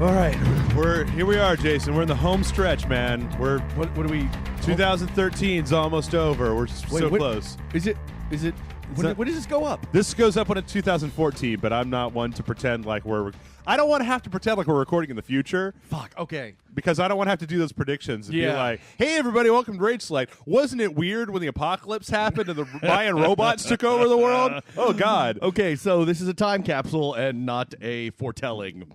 All right, here we are, Jason. We're in the home stretch, man. What are we? 2013's almost over. We're so close. Is it? When does this go up? This goes up on 2014, but I'm not one to pretend like I don't want to have to pretend like we're recording in the future. Fuck. Okay. Because I don't want to have to do those predictions and be Yeah. like, "Hey, everybody, welcome to Rage Select." Wasn't it weird when the apocalypse happened and the Mayan robots took over the world? Oh God. Okay, so this is a time capsule and not a foretelling.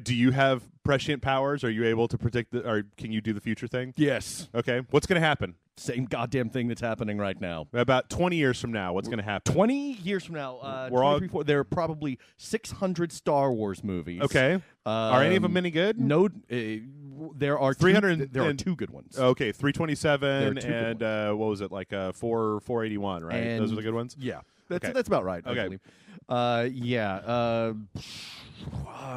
Do you have prescient powers? Are you able to predict or can you do the future thing? Yes. Okay. What's going to happen? Same goddamn thing that's happening right now. About 20 years from now, what's going to happen? 20 years from now, We're all- there are probably 600 Star Wars movies. Okay. Are any of them any good? No, there are 300 There are and- two good ones. Okay, 327 There are two and good what was it, like 481, right? And- Those are the good ones? Yeah, that's Okay. that's about right. I Okay. believe.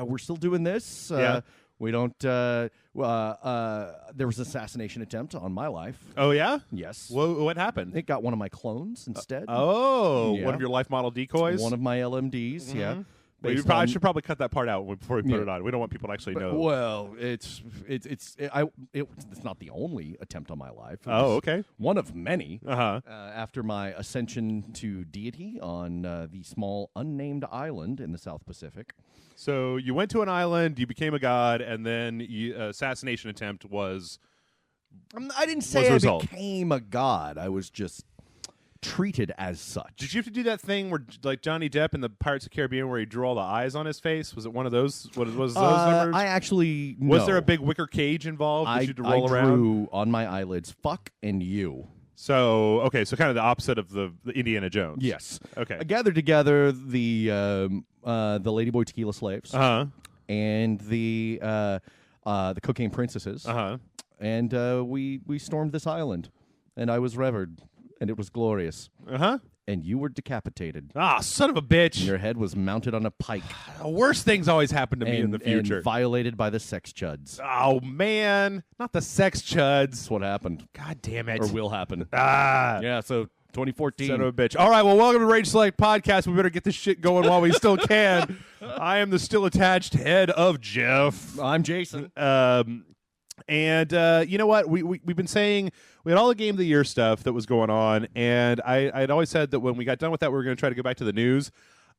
We're still doing this. Yeah. We don't. There was an assassination attempt on my life. Oh, yeah? Yes. What happened? It got one of my clones instead. Oh, Yeah. one of your life model decoys? One of my LMDs. Yeah. Well, you Based probably on- should probably cut that part out before we put Yeah. it on. We don't want people to actually know. Well, it's not the only attempt on my life. It Oh, was okay. one of many. Uh-huh. After my ascension to deity on the small unnamed island in the South Pacific. So you went to an island, you became a god, and then assassination attempt was... I didn't Was say the I result. became a god. I was just treated as such. Did you have to do that thing where, like Johnny Depp in the Pirates of the Caribbean, where he drew all the eyes on his face? Was it one of those? What was those numbers? I actually Was no. there a big wicker cage involved that you had to roll I around? drew on my eyelids "fuck" and "you." So so kind of the opposite of the Indiana Jones. Yes. Okay. I gathered together the Ladyboy Tequila Slaves and the Cocaine Princesses, and we stormed this island, and I was revered, and it was glorious. And you were decapitated. Ah, son of a bitch! And your head was mounted on a pike. The worst things always happen to me in the future. And violated by the sex chuds. Oh man, not the sex chuds. That's what happened. God damn it! Or will happen. Yeah, so 2014. son of a bitch. All right, well, welcome to Rage Select Podcast. We better get this shit going while we still can. I am the still attached head of Jeff. I'm Jason. And you know what? We've been saying we had all the Game of the Year stuff that was going on, and I'd always said that when we got done with that, we were going to try to go back to the news.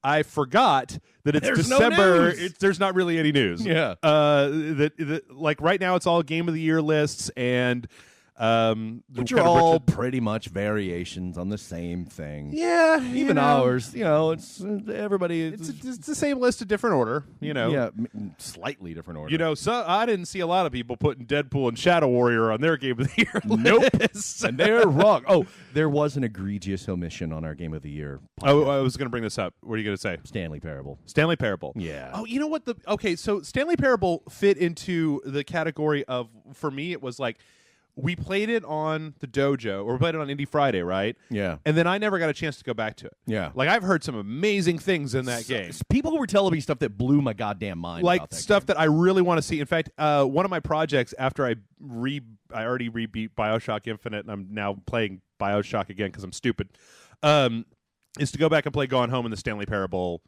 I forgot that it's There's no December. news. There's not really any news. Yeah. That like right now, it's all Game of the Year lists, and Which are all pretty much variations on the same thing. yeah, Even ours, it's everybody. It's the same list, a different order. yeah, slightly different order. So I didn't see a lot of people putting Deadpool and Shadow Warrior on their Game of the Year Nope. list. And they're wrong. Oh, there was an egregious omission on our Game of the Year. Oh, I was going to bring this up. What are you going to say? Stanley Parable. Stanley Parable. Yeah. Oh, you know what? So Stanley Parable fit into the category of, for me, it was like, we played it on the dojo, or we played it on Indie Friday, right? Yeah. And then I never got a chance to go back to it. Yeah. Like, I've heard some amazing things in that game. People were telling me stuff that blew my goddamn mind. Like about that stuff game. that I really want to see. In fact, one of my projects after I already rebeat BioShock Infinite, and I'm now playing BioShock again because I'm stupid, is to go back and play Gone Home and the Stanley Parable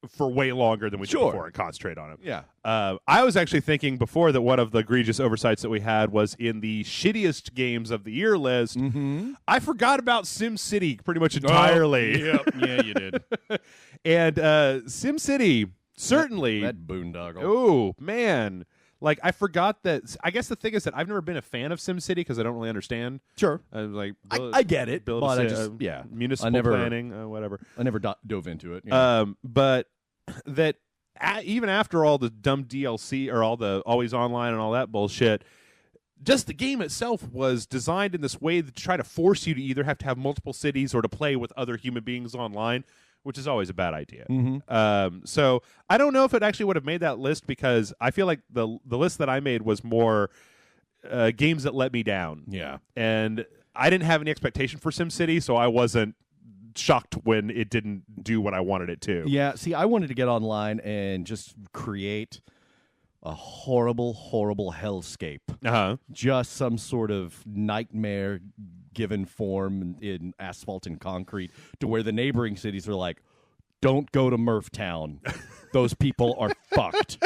for way longer than we did before and concentrate on it. Yeah. I was actually thinking before that one of the egregious oversights that we had was in the shittiest games of the year list. Mm-hmm. I forgot about SimCity pretty much entirely. Yeah, you did. And SimCity, certainly. That boondoggle. Oh, man. Like, I forgot that. I guess the thing is that I've never been a fan of SimCity because I don't really understand. Sure. Like, I get it, build but municipal planning, whatever. I never dove into it. Yeah. But that even after all the dumb DLC or all the always online and all that bullshit, just the game itself was designed in this way to try to force you to either have to have multiple cities or to play with other human beings online, which is always a bad idea. Mm-hmm. So I don't know if it actually would have made that list because I feel like the list that I made was more games that let me down. Yeah. And I didn't have any expectation for SimCity, so I wasn't shocked when it didn't do what I wanted it to. Yeah, see, I wanted to get online and just create a horrible, horrible hellscape. Uh-huh. Just some sort of nightmare given form in asphalt and concrete to where the neighboring cities are like, don't go to Murphtown. Those people are fucked.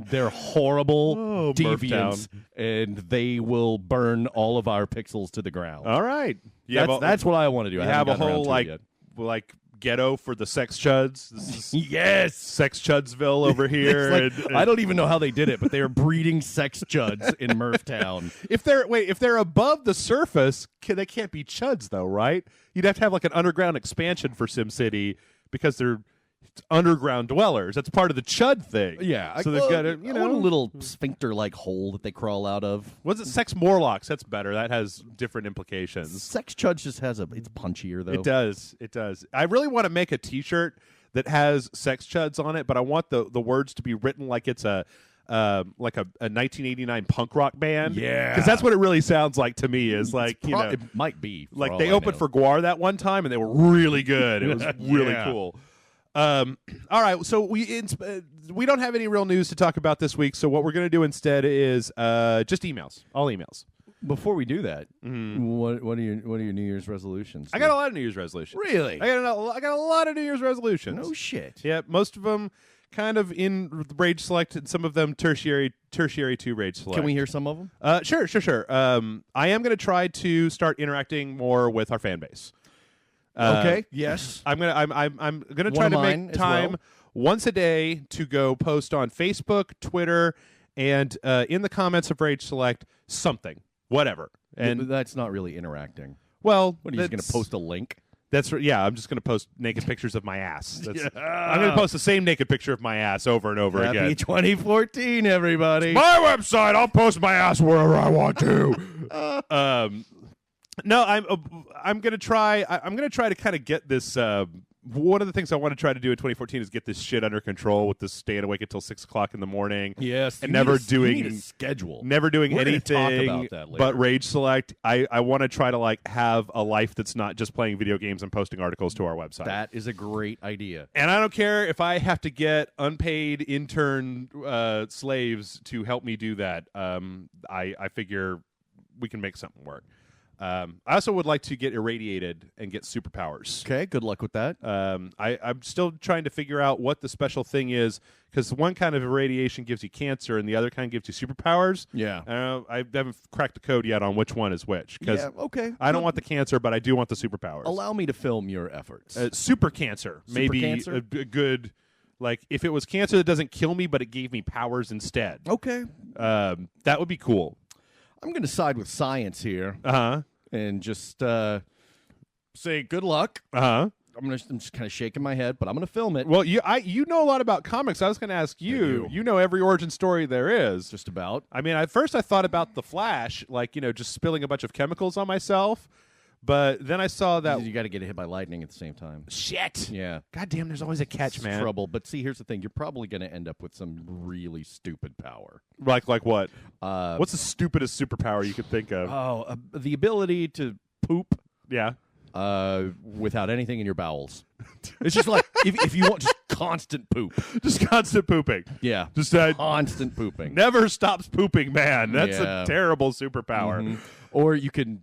They're horrible deviants, Murphtown. and they will burn all of our pixels to the ground. All right. That's what I want to do. You I have haven't a gotten whole around to it like ghetto for the sex chuds. This is yes, Sex Chudsville over here. It's like, I don't even know how they did it, but they are breeding sex chuds in Murphtown. If they're above the surface, they can't be chuds though, right? You'd have to have like an underground expansion for SimCity because they're underground dwellers. That's part of the chud thing. Yeah, so they've got a, I want a little sphincter-like hole that they crawl out of. Was it Sex Morlocks? That's better. That has different implications. Sex chuds just has it's punchier though. It does. It does. I really want to make a T-shirt that has sex chuds on it, but I want the words to be written like it's a 1989 punk rock band. Yeah, because that's what it really sounds like to me. Is like it might be like they opened for Gwar that one time and they were really good. It was really Yeah. cool. All right, so we don't have any real news to talk about this week. So what we're going to do instead is just emails, all emails. Before we do that, what are your New Year's resolutions? I got a lot of New Year's resolutions. Really? I got a lot of New Year's resolutions. No shit. Yeah, most of them kind of in Rage Select, and some of them tertiary to Rage Select. Can we hear some of them? Sure. I am going to try to start interacting more with our fan base. Okay. Yes. I'm gonna try to make time once a day to go post on Facebook, Twitter, and in the comments of Rage Select something, whatever. And that's not really interacting. well, What are you just going to post a link? I'm just going to post naked pictures of my ass. I'm going to post the same naked picture of my ass over and over Happy again. 2014, everybody. My website. I'll post my ass wherever I want to. No, I'm gonna try. I'm gonna try to kind of get this. One of the things I want to try to do in 2014 is get this shit under control with this staying awake until 6 o'clock in the morning. Yes, and you never need a doing schedule. never doing We're gonna anything talk about that later. but Rage Select. I want to try to like have a life that's not just playing video games and posting articles to our website. That is a great idea. And I don't care if I have to get unpaid intern slaves to help me do that. I figure we can make something work. I also would like to get irradiated and get superpowers. Okay, good luck with that. I'm still trying to figure out what the special thing is, because one kind of irradiation gives you cancer and the other kind gives you superpowers. Yeah. I haven't cracked the code yet on which one is which. Because okay. I don't want the cancer, but I do want the superpowers. Allow me to film your efforts. Super cancer. Maybe cancer? a good... Like, if it was cancer that doesn't kill me, but it gave me powers instead. Okay. That would be cool. I'm going to side with science here Uh-huh. and just say good luck. Uh-huh. I'm just kind of shaking my head, but I'm going to film it. Well, you know a lot about comics. I was going to ask you. do. You know every origin story there is. Just about. I mean, at first I thought about the Flash, like, just spilling a bunch of chemicals on myself. But then I saw that... You got to get hit by lightning at the same time. Shit. Yeah. God damn, there's always a catch, It's man. trouble. But see, here's the thing. You're probably going to end up with some really stupid power. Like what? Uh, What's the stupidest superpower you could think of? the ability to poop Yeah. without anything in your bowels. It's just like if you want just constant poop. Just constant pooping. Yeah. Just Constant pooping. never stops pooping, man. That's Yeah. a terrible superpower. Mhm. Or you can...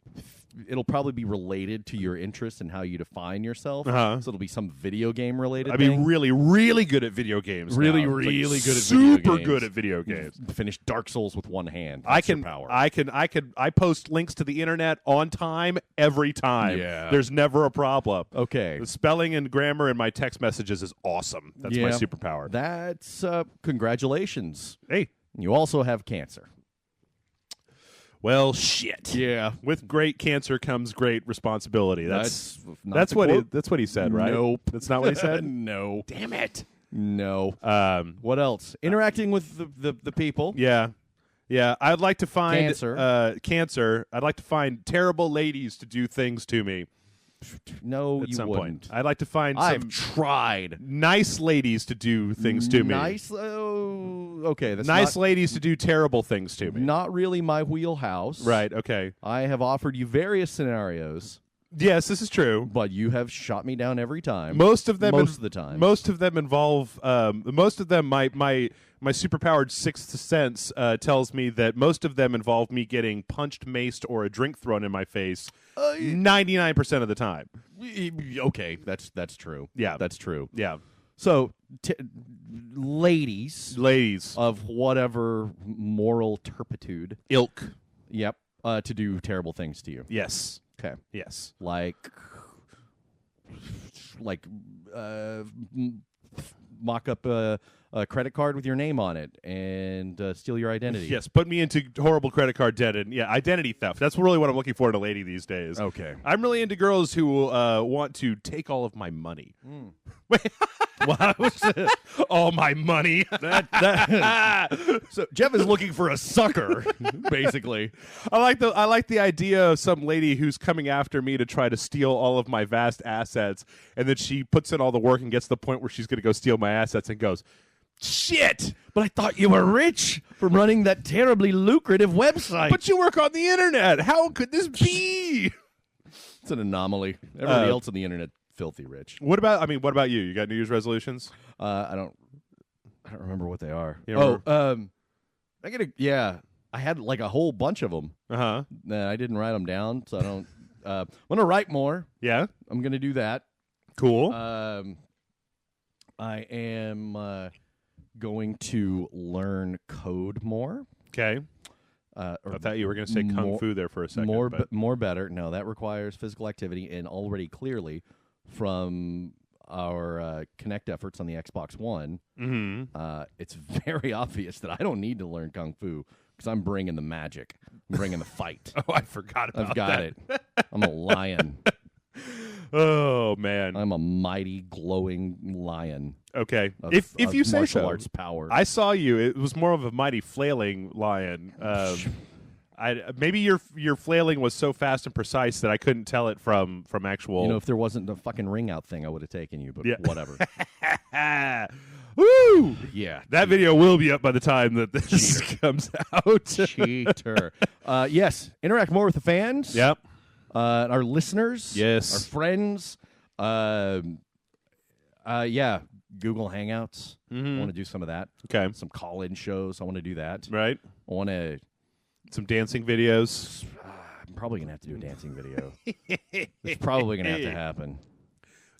It'll probably be related to your interests and how you define yourself. Uh-huh. So it'll be some video game related. I mean, really, really good at video games. Really, now. really Like, good at video super games. good at video games. Finish Dark Souls with one hand. I That's can, your power. I post links to the internet on time every time. Yeah. There's never a problem. Okay. The spelling and grammar in my text messages is awesome. That's my Yeah. superpower. That's congratulations. Hey, You also have cancer. well, shit. Yeah. With great cancer comes great responsibility. That's not the quote. That's what he said, right? Nope. That's not what he said. No. Damn it. No. What else? Interacting with the people. Yeah. Yeah, I'd like to find Cancer. I'd like to find terrible ladies to do things to me No, at you some wouldn't. point. I'd like to find I've some tried. nice ladies to do things to me. Nice. Okay. That's Nice ladies to do terrible things to me. not really my wheelhouse. Right, okay. I have offered you various scenarios, Yes, this is true. but you have shot me down every time. Most of them Most of the time. Most of them involve most of them my superpowered sixth sense tells me that most of them involve me getting punched, maced, or a drink thrown in my face 99% of the time. Okay, that's true. Yeah. That's true. Yeah. So, ladies of whatever moral turpitude, ilk. Yep, to do terrible things to you. Yes. Okay. Yes. Like mock up a credit card with your name on it and steal your identity. Yes, put me into horrible credit card debt and identity theft. That's really what I'm looking for in a lady these days. Okay. I'm really into girls who want to take all of my money. All my money. So Jeff is looking for a sucker, basically. I like the idea of some lady who's coming after me to try to steal all of my vast assets, and then she puts in all the work and gets to the point where she's going to go steal my assets and goes, "Shit! But I thought you were rich from running that terribly lucrative website." But you work on the internet. How could this be?" It's an anomaly. Everybody else on the internet filthy rich. What about you? You got New Year's resolutions? I don't remember what they are. I had like a whole bunch of them. I didn't write them down, so I don't. I'm gonna write more. Yeah, I'm gonna do that. Cool. I am going to learn code more. Okay. I thought you were going to say kung fu there for a second. More better. No, that requires physical activity, and already clearly from our Connect efforts on the Xbox One, it's very obvious that I don't need to learn kung fu because I'm bringing the magic. I'm bringing the fight. Oh, I forgot about that. I've got it. I'm a lion. Oh, man. I'm a mighty, glowing lion. Okay. If you say so. Martial arts power. I saw you. It was more of a mighty flailing lion. Maybe your flailing was so fast and precise that I couldn't tell it from actual... You know, if there wasn't a fucking ring out thing, I would have taken you, but whatever. Woo! Yeah. That video will be up by the time that this comes out. Cheater. Yes. Interact more with the fans. Yep. Our listeners. Yes. Our friends. Google Hangouts. I want to do some of that. Okay. Some call-in shows. I want to do that. Right. I want to... Some dancing videos. I'm probably going to have to do a dancing video. It's probably going to have to happen.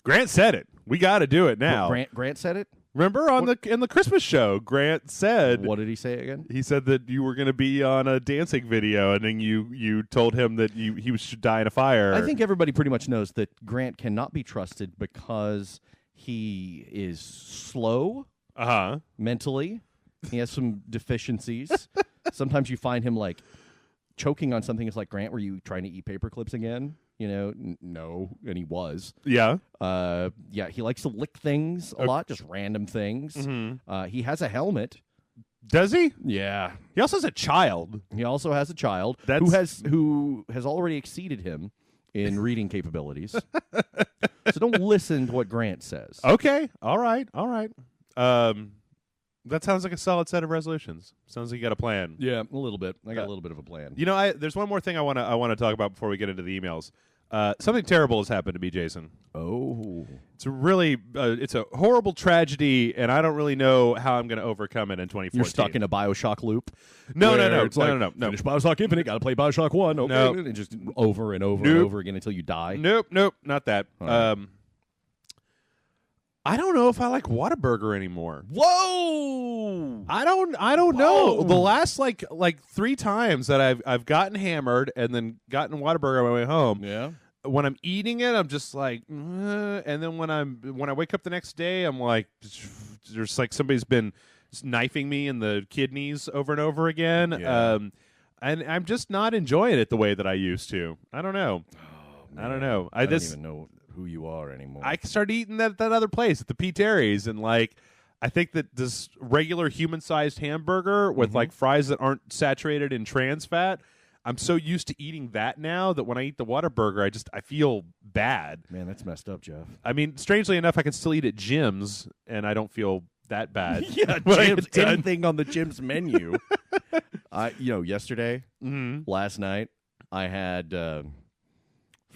Grant said it. We got to do it now. Grant said it? Remember in the Christmas show, Grant said... What did he say again? He said that you were going to be on a dancing video, and then you told him that he should die in a fire. I think everybody pretty much knows that Grant cannot be trusted because he is slow mentally. He has some deficiencies. Sometimes you find him like choking on something. It's like, Grant, were you trying to eat paper clips again? You know, no, and he was. Yeah. He likes to lick things a lot, just random things. He has a helmet. Does he? Yeah. He also has a child. He also has a child who has already exceeded him in reading capabilities. So don't listen to what Grant says. Okay. All right. That sounds like a solid set of resolutions. Sounds like you got a plan. Yeah, a little bit. I got a little bit of a plan. You know, there's one more thing I want to talk about before we get into the emails. Something terrible has happened to me, Jason. Oh. It's it's a horrible tragedy, and I don't really know how I'm going to overcome it in 2014. You're stuck in a Bioshock loop? No. It's like, finish Bioshock Infinite, got to play Bioshock 1. Okay. No. And just over and over and over again until you die? Nope, not that. Right. I don't know if I like Whataburger anymore. Whoa! I don't know. The last like 3 times that I've gotten hammered and then gotten Whataburger on my way home. Yeah. When I'm eating it, I'm just like, and then when I wake up the next day, I'm like, there's like somebody's been knifing me in the kidneys over and over again. Yeah. And I'm just not enjoying it the way that I used to. I don't know. Oh, man. I don't know. I don't even know who you are anymore. I started eating that other place at the P. Terry's, and like I think that this regular human-sized hamburger with like fries that aren't saturated in trans fat, I'm so used to eating that now that when I eat the Whataburger, I feel bad. Man, that's messed up, Jeff. I mean, strangely enough, I can still eat at Jim's, and I don't feel that bad. Yeah, anything on the Jim's menu. Yesterday, last night, I had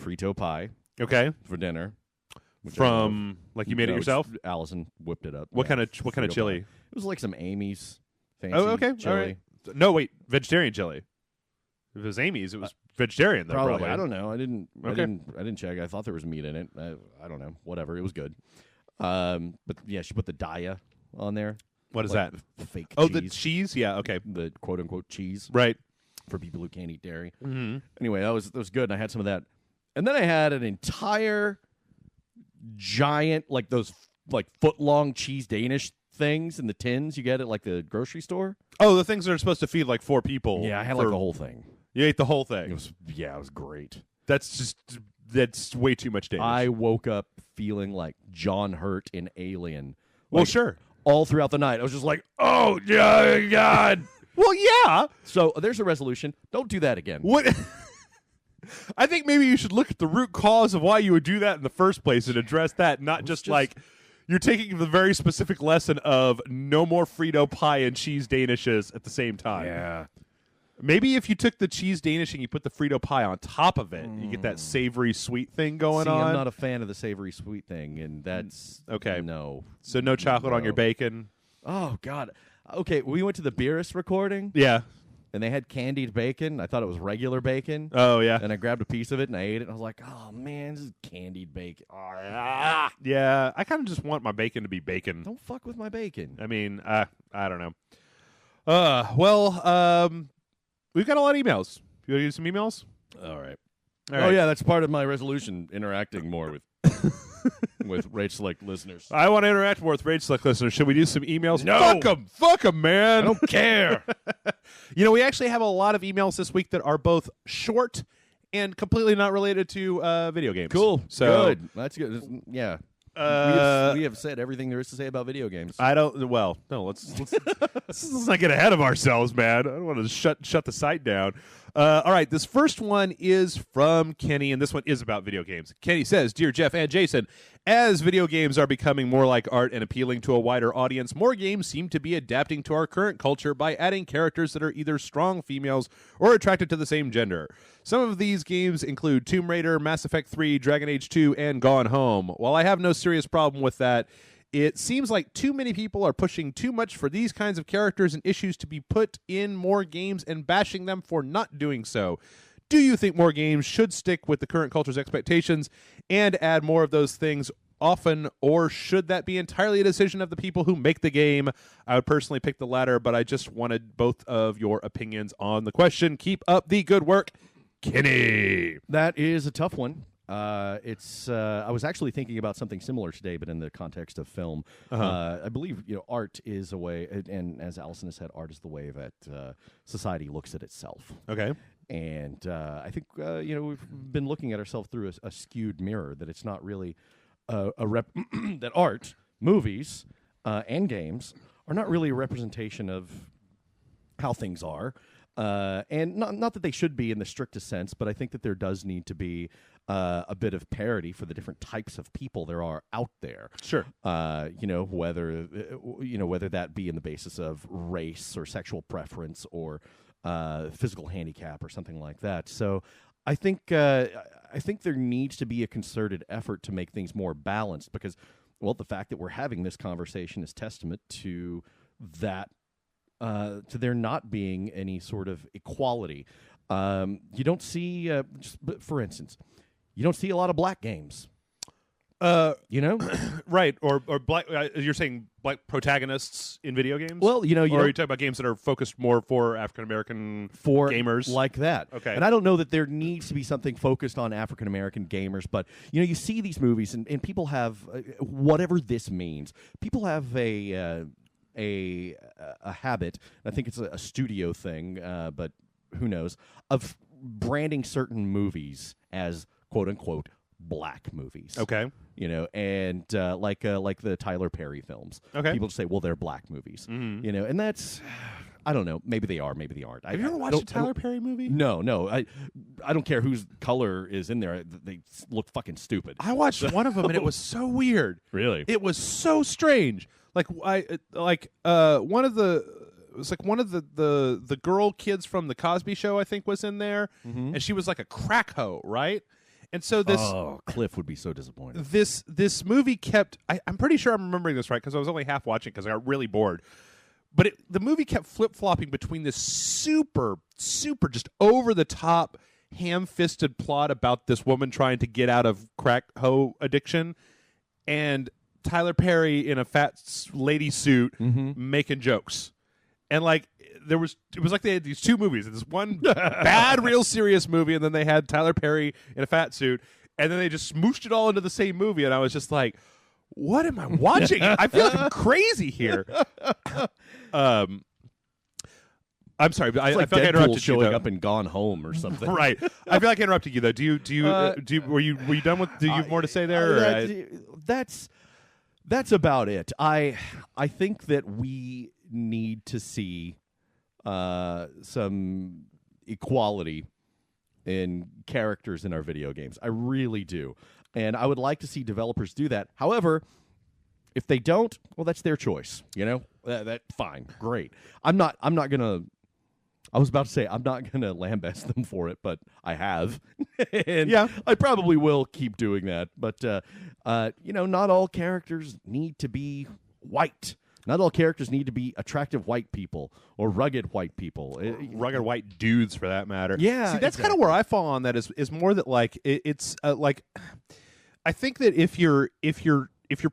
Frito pie. Okay. For dinner. From like you made it yourself? Allison whipped it up. What kind of chili? It was like some Amy's fancy chili. All right. No, wait, vegetarian chili. If it was Amy's, it was vegetarian though, probably. I don't know. I didn't Okay. I didn't check. I thought there was meat in it. I don't know. Whatever. It was good. But yeah, she put the Daya on there. What is like that? Fake Oh, cheese. the cheese? Yeah, okay. The quote-unquote cheese. Right. For people who can't eat dairy. Mm-hmm. Anyway, that was good, and I had some of that. And then I had an entire giant, like those like foot-long cheese Danish things in the tins you get at like the grocery store. Oh, the things that are supposed to feed like 4 people. Yeah, I had like the whole thing. You ate the whole thing. It was great. That's way too much Danish. I woke up feeling like John Hurt in Alien. Well, Like, sure. all throughout the night, I was just like, "Oh God!" Well, yeah. So there's a resolution. Don't do that again. What? I think maybe you should look at the root cause of why you would do that in the first place and address that, not just like you're taking the very specific lesson of no more Frito pie and cheese Danishes at the same time. Yeah. Maybe if you took the cheese Danish and you put the Frito pie on top of it, you get that savory sweet thing going on. I'm not a fan of the savory sweet thing, and that's okay. No. So no chocolate on your bacon. Oh God. Okay, we went to the Beerus recording. Yeah. And they had candied bacon. I thought it was regular bacon. Oh, yeah. And I grabbed a piece of it and I ate it. And I was like, oh, man, this is candied bacon. Yeah, I kind of just want my bacon to be bacon. Don't fuck with my bacon. I mean, I don't know. We've got a lot of emails. You want to do some emails? All right. All right. Oh, yeah, that's part of my resolution, interacting more with with Rage Select listeners. I want to interact more with Rage Select listeners. Should we do some emails? No. Fuck them, man. I don't care. We actually have a lot of emails this week that are both short and completely not related to video games. Cool. So, good. That's good. Yeah. We have said everything there is to say about video games. Let's not get ahead of ourselves, man. I don't want to shut the site down. All right, this first one is from Kenny, and this one is about video games. Kenny says, "Dear Jeff and Jason, as video games are becoming more like art and appealing to a wider audience, more games seem to be adapting to our current culture by adding characters that are either strong females or attracted to the same gender. Some of these games include Tomb Raider, Mass Effect 3, Dragon Age 2, and Gone Home. While I have no serious problem with that, it seems like too many people are pushing too much for these kinds of characters and issues to be put in more games and bashing them for not doing so. Do you think more games should stick with the current culture's expectations and add more of those things often, or should that be entirely a decision of the people who make the game? I would personally pick the latter, but I just wanted both of your opinions on the question. Keep up the good work, Kenny." That is a tough one. I was actually thinking about something similar today, but in the context of film. I believe art is a way, and as Allison has said, art is the way that society looks at itself. Okay. And I think we've been looking at ourselves through a skewed mirror. That it's not really that art, movies, and games are not really a representation of how things are. And not that they should be in the strictest sense, but I think that there does need to be a bit of parity for the different types of people there are out there. Sure. Whether that be in the basis of race or sexual preference or physical handicap or something like that. So I think there needs to be a concerted effort to make things more balanced because, well, the fact that we're having this conversation is testament to that. To there not being any sort of equality. You don't see, for instance, you don't see a lot of black games. Right, or black. You're saying black protagonists in video games? Well, or are you talking about games that are focused more for African American gamers, like that? Okay, and I don't know that there needs to be something focused on African American gamers, but you see these movies, and people have whatever this means. People have a habit. I think it's a studio thing, but who knows, of branding certain movies as quote unquote black movies. Okay. And like the Tyler Perry films. Okay. People just say, well, they're black movies. Mm-hmm. And that's, I don't know. Maybe they are, maybe they aren't. Have you ever watched a Tyler Perry movie? No. I don't care whose color is in there. They look fucking stupid. I watched one of them and it was so weird. Really? It was so strange. Like one of the girl kids from the Cosby Show, I think, was in there, and she was like a crack hoe, right? And so this Cliff would be so disappointed. This movie kept. I'm pretty sure I'm remembering this right because I was only half watching because I got really bored. But the movie kept flip flopping between this super just over the top ham fisted plot about this woman trying to get out of crack hoe addiction and Tyler Perry in a fat lady suit making jokes. And like it was like they had these two movies. This one bad, real serious movie, and then they had Tyler Perry in a fat suit, and then they just smooshed it all into the same movie. And I was just like, what am I watching? I feel like I'm crazy here. I'm sorry, but I feel like I interrupted showing you, up and Gone Home or something. Right. I feel like I interrupted you though. Were you done with? Do you have more to say there? That's about it. I think that we need to see some equality in characters in our video games. I really do, and I would like to see developers do that. However, if they don't, well, that's their choice. You know, that fine, great. I'm not gonna. I was about to say I'm not going to lambaste them for it, but I have. And yeah, I probably will keep doing that. But, not all characters need to be white. Not all characters need to be attractive white people or rugged white people. Rugged white dudes, for that matter. Yeah. See, that's kind of where I fall on that is more that, like, it's like, I think that if you're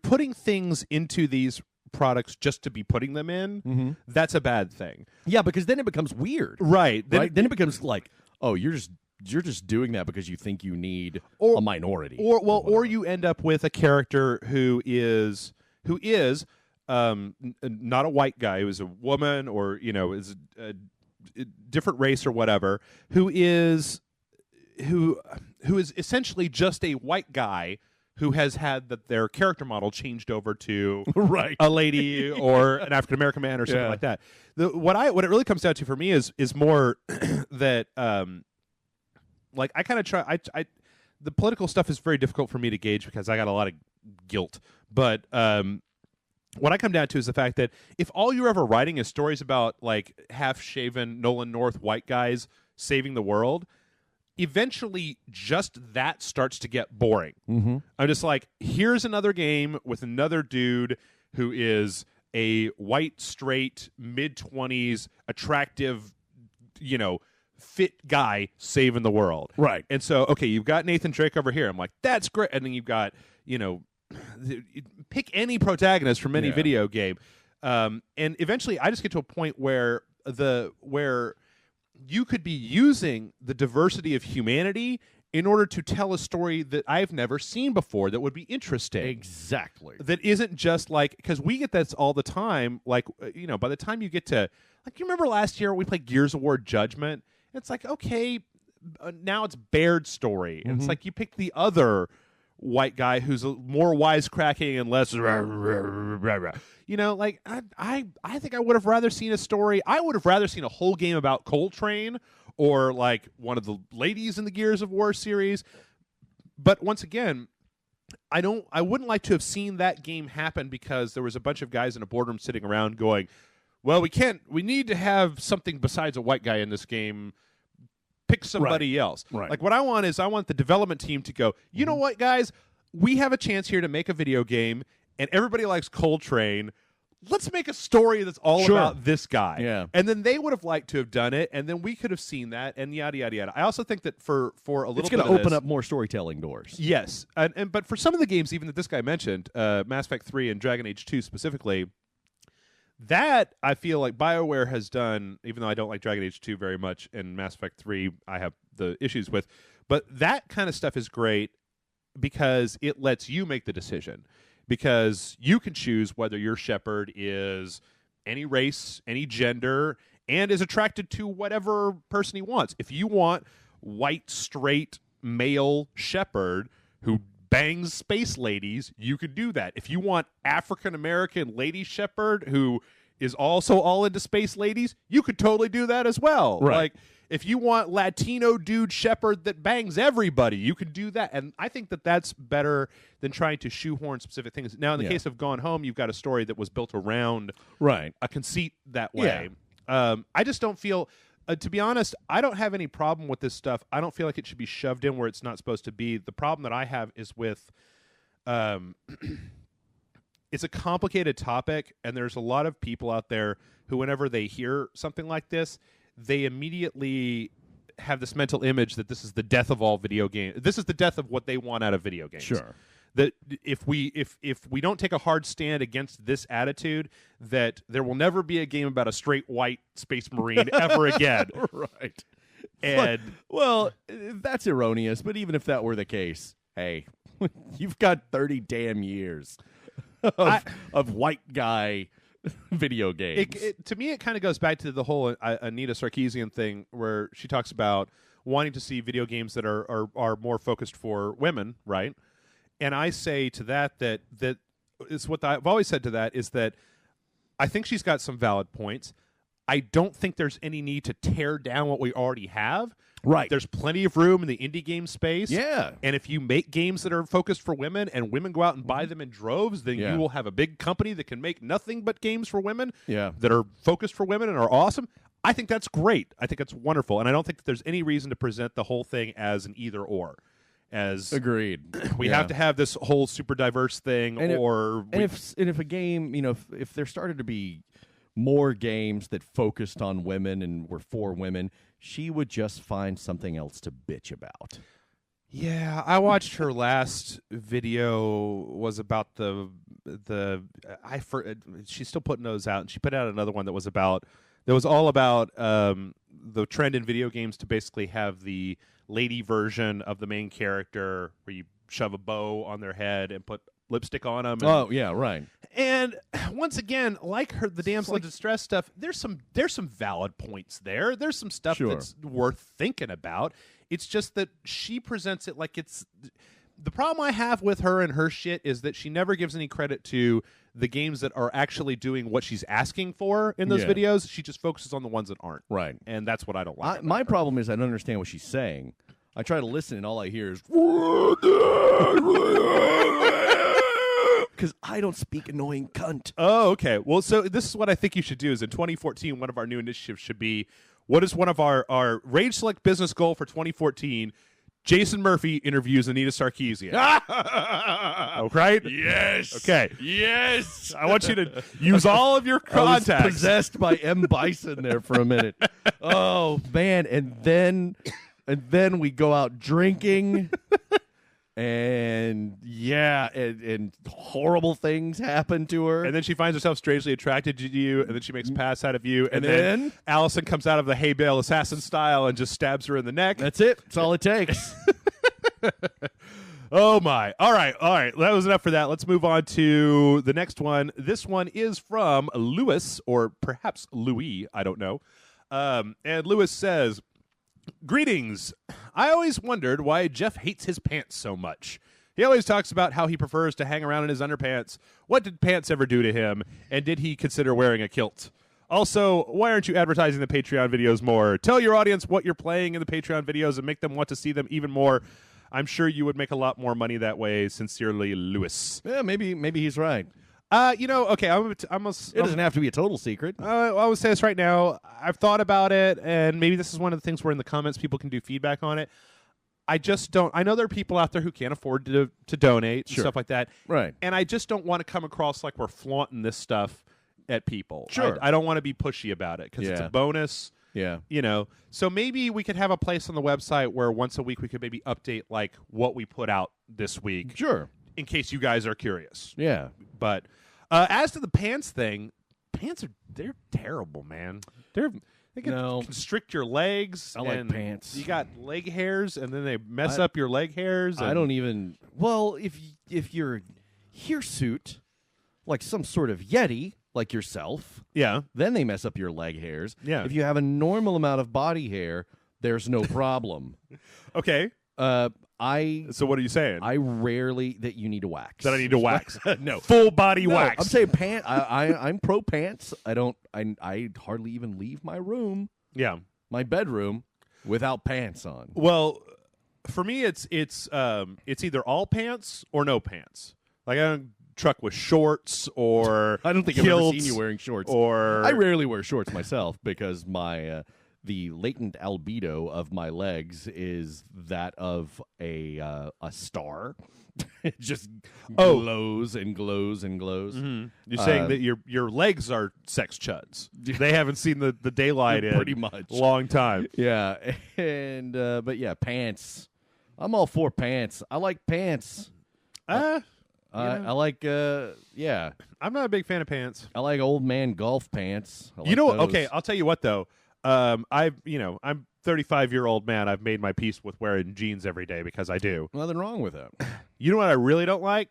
putting things into these products just to be putting them in, that's a bad thing. Yeah, because then it becomes weird. Right. Then it becomes like, oh, you're just doing that because you think you need a minority. Or you end up with a character who is not a white guy, who is a woman, or is a different race or whatever, who is essentially just a white guy who has had their character model changed over to a lady or an African American man or something like that. What it really comes down to for me is more that like I kind of try. The political stuff is very difficult for me to gauge because I got a lot of guilt. But what I come down to is the fact that if all you're ever writing is stories about like half-shaven Nolan North white guys saving the world, eventually just that starts to get boring. I'm just like, here's another game with another dude who is a white, straight, mid-20s, attractive, fit guy saving the world. Right. And so, okay, you've got Nathan Drake over here. I'm like, that's great. And then you've got, pick any protagonist from any video game. And eventually I just get to a point where you could be using the diversity of humanity in order to tell a story that I've never seen before that would be interesting. Exactly. That isn't just like, because we get this all the time, like, by the time you get to, like, you remember last year we played Gears of War Judgment? It's like, okay, now it's Baird's story. And it's like you pick the other white guy who's more wisecracking and less like I think I would have rather seen a story. I would have rather seen a whole game about Coltrane or like one of the ladies in the Gears of War series. But once again, I wouldn't like to have seen that game happen because there was a bunch of guys in a boardroom sitting around going, well, we need to have something besides a white guy in this game. Pick somebody else. Right. Like what I want the development team to go, you know what, guys? We have a chance here to make a video game, and everybody likes Coltrane. Let's make a story that's all about this guy. Yeah. And then they would have liked to have done it, and then we could have seen that, and yada, yada, yada. I also think that for a little bit it's going to open up more storytelling doors. Yes. But for some of the games, even that this guy mentioned, Mass Effect 3 and Dragon Age 2 specifically, that I feel like BioWare has done, even though I don't like Dragon Age 2 very much, and Mass Effect 3 I have the issues with, but that kind of stuff is great because it lets you make the decision. Because you can choose whether your Shepard is any race, any gender, and is attracted to whatever person he wants. If you want white, straight, male Shepard who bangs space ladies, you could do that. If you want African-American lady Shepard who is also all into space ladies, you could totally do that as well. Right. Like, if you want Latino dude Shepard that bangs everybody, you can do that. And I think that that's better than trying to shoehorn specific things. Now, in the case of Gone Home, you've got a story that was built around a conceit that way. Yeah. I just don't feel... to be honest, I don't have any problem with this stuff. I don't feel like it should be shoved in where it's not supposed to be. The problem that I have is with... it's a complicated topic, and there's a lot of people out there who, whenever they hear something like this, they immediately have this mental image that this is the death of all video games. This is the death of what they want out of video games. Sure. that if we don't take a hard stand against this attitude, that there will never be a game about a straight white space marine ever again. Right. And well, that's erroneous, but even if that were the case, hey, you've got 30 damn years of white guy video games. To me, it kind of goes back to the whole Anita Sarkeesian thing, where she talks about wanting to see video games that are more focused for women, right? And I say to that is what I've always said to that is that I think she's got some valid points. I don't think there's any need to tear down what we already have. Right. There's plenty of room in the indie game space. Yeah. And if you make games that are focused for women and women go out and buy them in droves, then you will have a big company that can make nothing but games for women that are focused for women and are awesome. I think that's great. I think that's wonderful. And I don't think that there's any reason to present the whole thing as an either or. Agreed. We have to have this whole super diverse thing, if a game, if there started to be more games that focused on women and were for women, she would just find something else to bitch about. Yeah, I watched her last video was about she's still putting those out, and she put out another one that was all about the trend in video games to basically have the lady version of the main character where you shove a bow on their head and put lipstick on them. Oh yeah, right. And once again, like the damsel in distress stuff, there's some valid points there. There's some stuff that's worth thinking about. It's just that she presents it like it's the problem I have with her and her shit is that she never gives any credit to the games that are actually doing what she's asking for in those videos. She just focuses on the ones that aren't. Right. And that's what I don't like. My problem is I don't understand what she's saying. I try to listen and all I hear is because I don't speak annoying cunt. Oh, okay. Well, so this is what I think you should do is in 2014, one of our new initiatives should be, what is one of our Rage Select business goal for 2014? Jason Murphy interviews Anita Sarkeesian. Oh, right? Yes. Okay. Yes. I want you to use all of your contacts. I was possessed by M. Bison there for a minute. Oh, man. And then we go out drinking. And and horrible things happen to her. And then she finds herself strangely attracted to you, and then she makes a pass out of you, and then Allison comes out of the hay bale assassin style and just stabs her in the neck. That's it. That's all it takes. Oh my. All right. That was enough for that. Let's move on to the next one. This one is from Lewis, or perhaps Louis, I don't know. And Lewis says, "Greetings. I always wondered why Jeff hates his pants so much. He always talks about how he prefers to hang around in his underpants. What did pants ever do to him? And did he consider wearing a kilt? Also, why aren't you advertising the Patreon videos more? Tell your audience what you're playing in the Patreon videos and make them want to see them even more. I'm sure you would make a lot more money that way. Sincerely, Lewis." Yeah, maybe he's right. Okay, it doesn't have to be a total secret. I will say this right now. I've thought about it, and maybe this is one of the things where in the comments people can do feedback on it. I just don't. I know there are people out there who can't afford to donate and stuff like that. Right. And I just don't want to come across like we're flaunting this stuff at people. Sure. I don't want to be pushy about it because it's a bonus. Yeah. So maybe we could have a place on the website where once a week we could maybe update like what we put out this week. Sure. In case you guys are curious. Yeah. But as to the pants thing, they're terrible, man. They can constrict your legs. I like pants. You got leg hairs, and then they mess up your leg hairs. I don't even. Well, if you're hirsute, like some sort of yeti, like yourself, then they mess up your leg hairs. Yeah. If you have a normal amount of body hair, there's no problem. Okay. So what are you saying? I rarely that you need to wax. That I need to wax. No. Full body wax. I'm saying pants. I'm pro pants. I hardly even leave my room. Yeah. My bedroom without pants on. Well, for me it's either all pants or no pants. Like I don't truck with shorts or I don't think I've ever seen you wearing shorts. Or I rarely wear shorts myself because my the latent albedo of my legs is that of a star. It just glows and glows and glows. Mm-hmm. You're saying that your legs are sex chuds. They haven't seen the daylight in pretty much a long time. Yeah, and but yeah, pants. I'm all for pants. I like pants. I like, yeah. I'm not a big fan of pants. I like old man golf pants. I You like know, those. okay, I'll tell you what though. I'm 35-year-old man. I've made my peace with wearing jeans every day because I do. Nothing wrong with that. You know what I really don't like?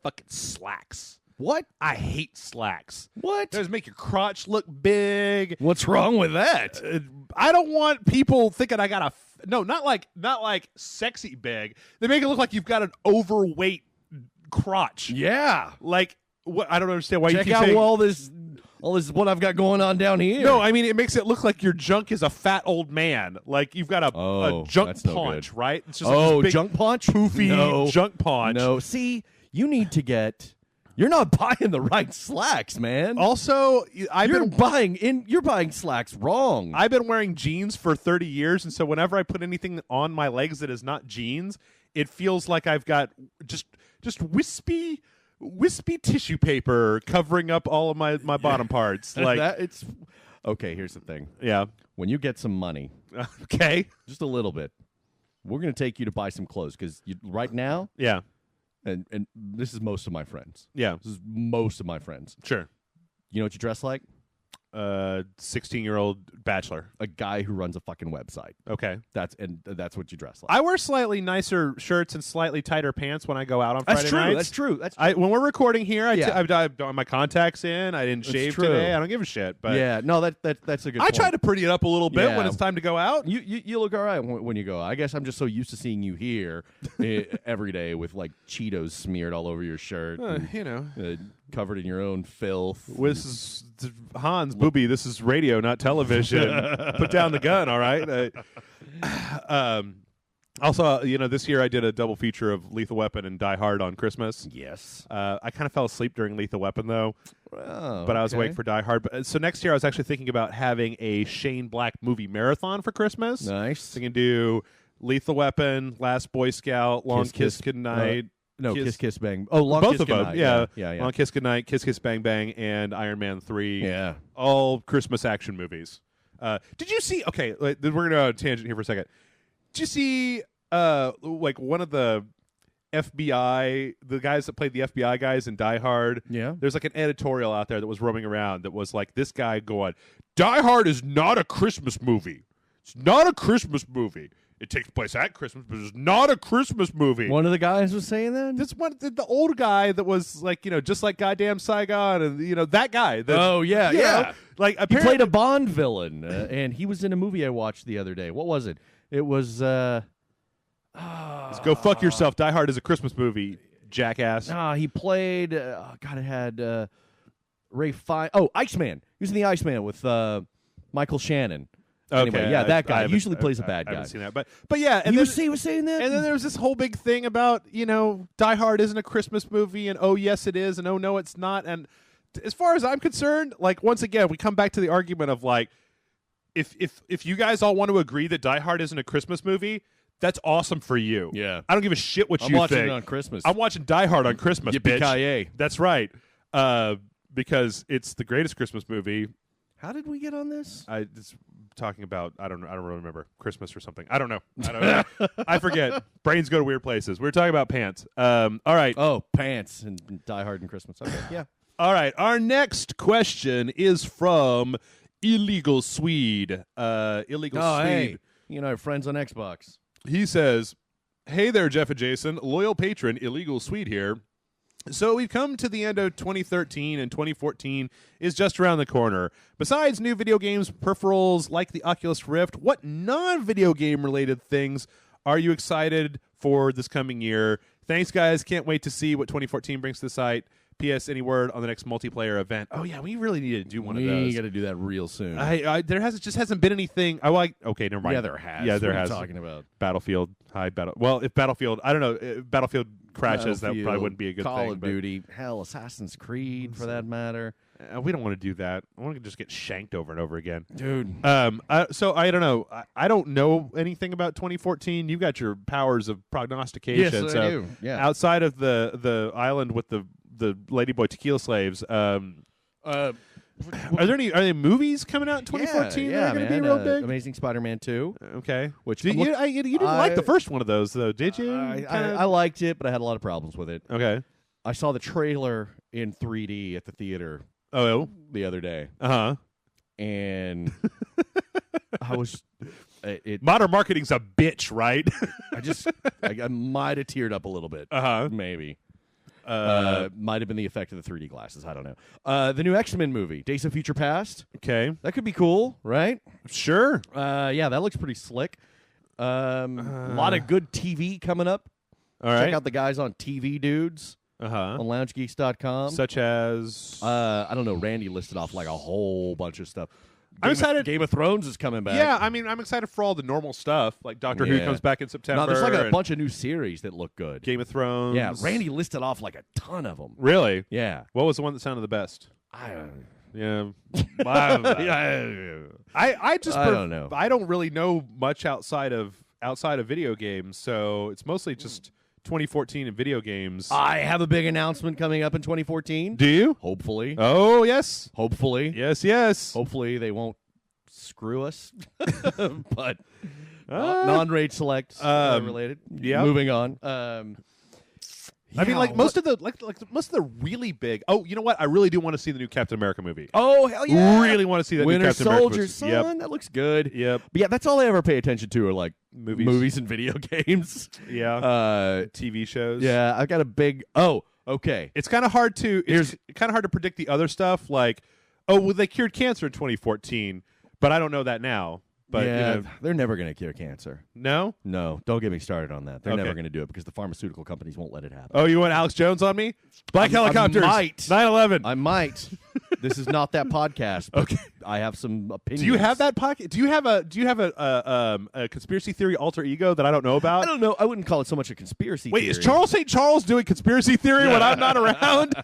Fucking slacks. What? I hate slacks. What? Those make your crotch look big. What's wrong with that? I don't want people thinking I got no, not like sexy big. They make it look like you've got an overweight crotch. Yeah. Like what? I don't understand why Check you keep out saying, all this what I've got going on down here. No, I mean it makes it look like your junk is a fat old man. Like you've got a junk that's no paunch, good. right? It's just like this big junk paunch? poofy junk paunch. No, see, you need to get. You're not buying the right slacks, man. Also, you're buying slacks wrong. I've been wearing jeans for 30 years, and so whenever I put anything on my legs that is not jeans, it feels like I've got just wispy tissue paper covering up all of my bottom parts. Like it's okay. Here's the thing. Yeah. When you get some money, okay, just a little bit, we're gonna take you to buy some clothes because right now, yeah. And this is most of my friends. Yeah. This is most of my friends. Sure. You know what you dress like? 16-year-old bachelor. A guy who runs a fucking website. Okay. That's what you dress like. I wear slightly nicer shirts and slightly tighter pants when I go out on Friday nights. That's true. When we're recording here, I've got my contacts in. I didn't shave today. I don't give a shit. But yeah, no, that's a good I point. try to pretty it up a little bit when it's time to go out. You look all right when you go. I guess I'm just so used to seeing you here every day with like Cheetos smeared all over your shirt. Covered in your own filth. This is Hans Booby. This is radio, not television. Put down the gun, all right? Also, this year I did a double feature of Lethal Weapon and Die Hard on Christmas. Yes. I kind of fell asleep during Lethal Weapon, though. Oh, but I was awake for Die Hard. So next year I was actually thinking about having a Shane Black movie marathon for Christmas. Nice. So you can do Lethal Weapon, Last Boy Scout, Long Kiss Goodnight. No, Kiss Bang. Oh, Long both Kiss of Goodnight. them. Yeah. Long Kiss Goodnight, Kiss Bang Bang, and Iron Man 3. Yeah. All Christmas action movies. Did you see? Okay, we're going to go on a tangent here for a second. Did you see like one of the FBI, the guys that played the FBI guys in Die Hard? Yeah. There's like an editorial out there that was roaming around that was like this guy going, Die Hard is not a Christmas movie. It's not a Christmas movie. It takes place at Christmas, but it's not a Christmas movie. One of the guys was saying that? This one, the old guy that was like, just like goddamn Saigon, and that guy. Yeah. Like he played a Bond villain, and he was in a movie I watched the other day. What was it? It was. Go fuck yourself. Die Hard is a Christmas movie, jackass. He played. It had Ray Fiennes. Oh, Iceman. He was in the Iceman with Michael Shannon. Anyway, Okay, yeah, that guy usually plays a bad guy. I haven't seen that, but yeah, and he was saying that, and then there was this whole big thing about Die Hard isn't a Christmas movie, and oh yes it is, and oh no it's not, and as far as I'm concerned, like once again we come back to the argument of like if you guys all want to agree that Die Hard isn't a Christmas movie, that's awesome for you. Yeah, I don't give a shit what I'm you watching think. it on Christmas. I'm watching Die Hard on Christmas, Yippee-ki-yay. That's right, because it's the greatest Christmas movie. How did we get on this? It's talking about I don't really remember Christmas or something. I don't know. I forget. Brains go to weird places. We were talking about pants. All right. Oh, pants and Die Hard and Christmas. Okay, yeah. All right. Our next question is from Illegal Swede. Illegal Swede. Hey. Our friends on Xbox. He says, "Hey there, Jeff and Jason. Loyal patron Illegal Swede here. So we've come to the end of 2013, and 2014 is just around the corner. Besides new video games, peripherals like the Oculus Rift, what non-video game related things are you excited for this coming year? Thanks, guys. Can't wait to see what 2014 brings to the site. P.S. Any word on the next multiplayer event?" Oh yeah, we really need to do one of those. We got to do that real soon. There hasn't been anything. Okay, never mind. Yeah, there has. Yeah, there what has. Are you talking about Battlefield. Well, if Battlefield, I don't know, if Battlefield crashes, that probably wouldn't be a good thing. Call of Duty, hell, Assassin's Creed for that matter. We don't want to do that. I want to just get shanked over and over again, dude. So I don't know. I don't know anything about 2014. You've got your powers of prognostication. Yes, so I do. Yeah. Outside of the island with the Ladyboy tequila slaves, Are there movies coming out in 2014 that are going to be real big? Amazing Spider-Man 2. Okay. Which you didn't like the first one of those, though, did you? I liked it, but I had a lot of problems with it. Okay. I saw the trailer in 3D at the theater the other day. Uh-huh. And I was... Modern marketing's a bitch, right? I might have teared up a little bit. Maybe. Might have been the effect of the 3D glasses. I don't know. The new X-Men movie, Days of Future Past. Okay. That could be cool, right? Sure. Yeah, that looks pretty slick. A lot of good TV coming up. All right. Check out the guys on TV Dudes on loungegeeks.com. Such as? I don't know. Randy listed off like a whole bunch of stuff. I'm excited. Game of Thrones is coming back. Yeah, I mean, I'm excited for all the normal stuff. Like Doctor Who comes back in September. No, there's like a bunch of new series that look good. Game of Thrones. Yeah, Randy listed off like a ton of them. Really? Yeah. What was the one that sounded the best? I don't Yeah. I don't know. I don't really know much outside of video games, so it's mostly just 2014 in video games. I have a big announcement coming up in 2014. Do you? Hopefully. Oh, yes. Hopefully. Yes. Hopefully they won't screw us. But non-rage select related. Yeah. Moving on. I mean, like most of the really big. Oh, you know what? I really do want to see the new Captain America movie. Oh, hell yeah! Really want to see that Winter new Captain Soldier, America son. Yep. That looks good. Yep. But yeah, that's all I ever pay attention to are like movies and video games. Yeah. TV shows. Yeah, I've got a big. Oh, okay. It's kind of hard to. It's kind of hard to predict the other stuff. Like, they cured cancer in 2014, but I don't know that now. But yeah, they're never going to cure cancer. No, don't get me started on that. They're never going to do it because the pharmaceutical companies won't let it happen. Oh, you want Alex Jones on me? Black helicopters. I might. 9/11. I might. This is not that podcast. But okay, I have some opinions. Do you have that podcast? Do you have a conspiracy theory alter ego that I don't know about? I don't know. I wouldn't call it so much a conspiracy theory. Wait, is Charles St. Charles doing conspiracy theory when I'm not around?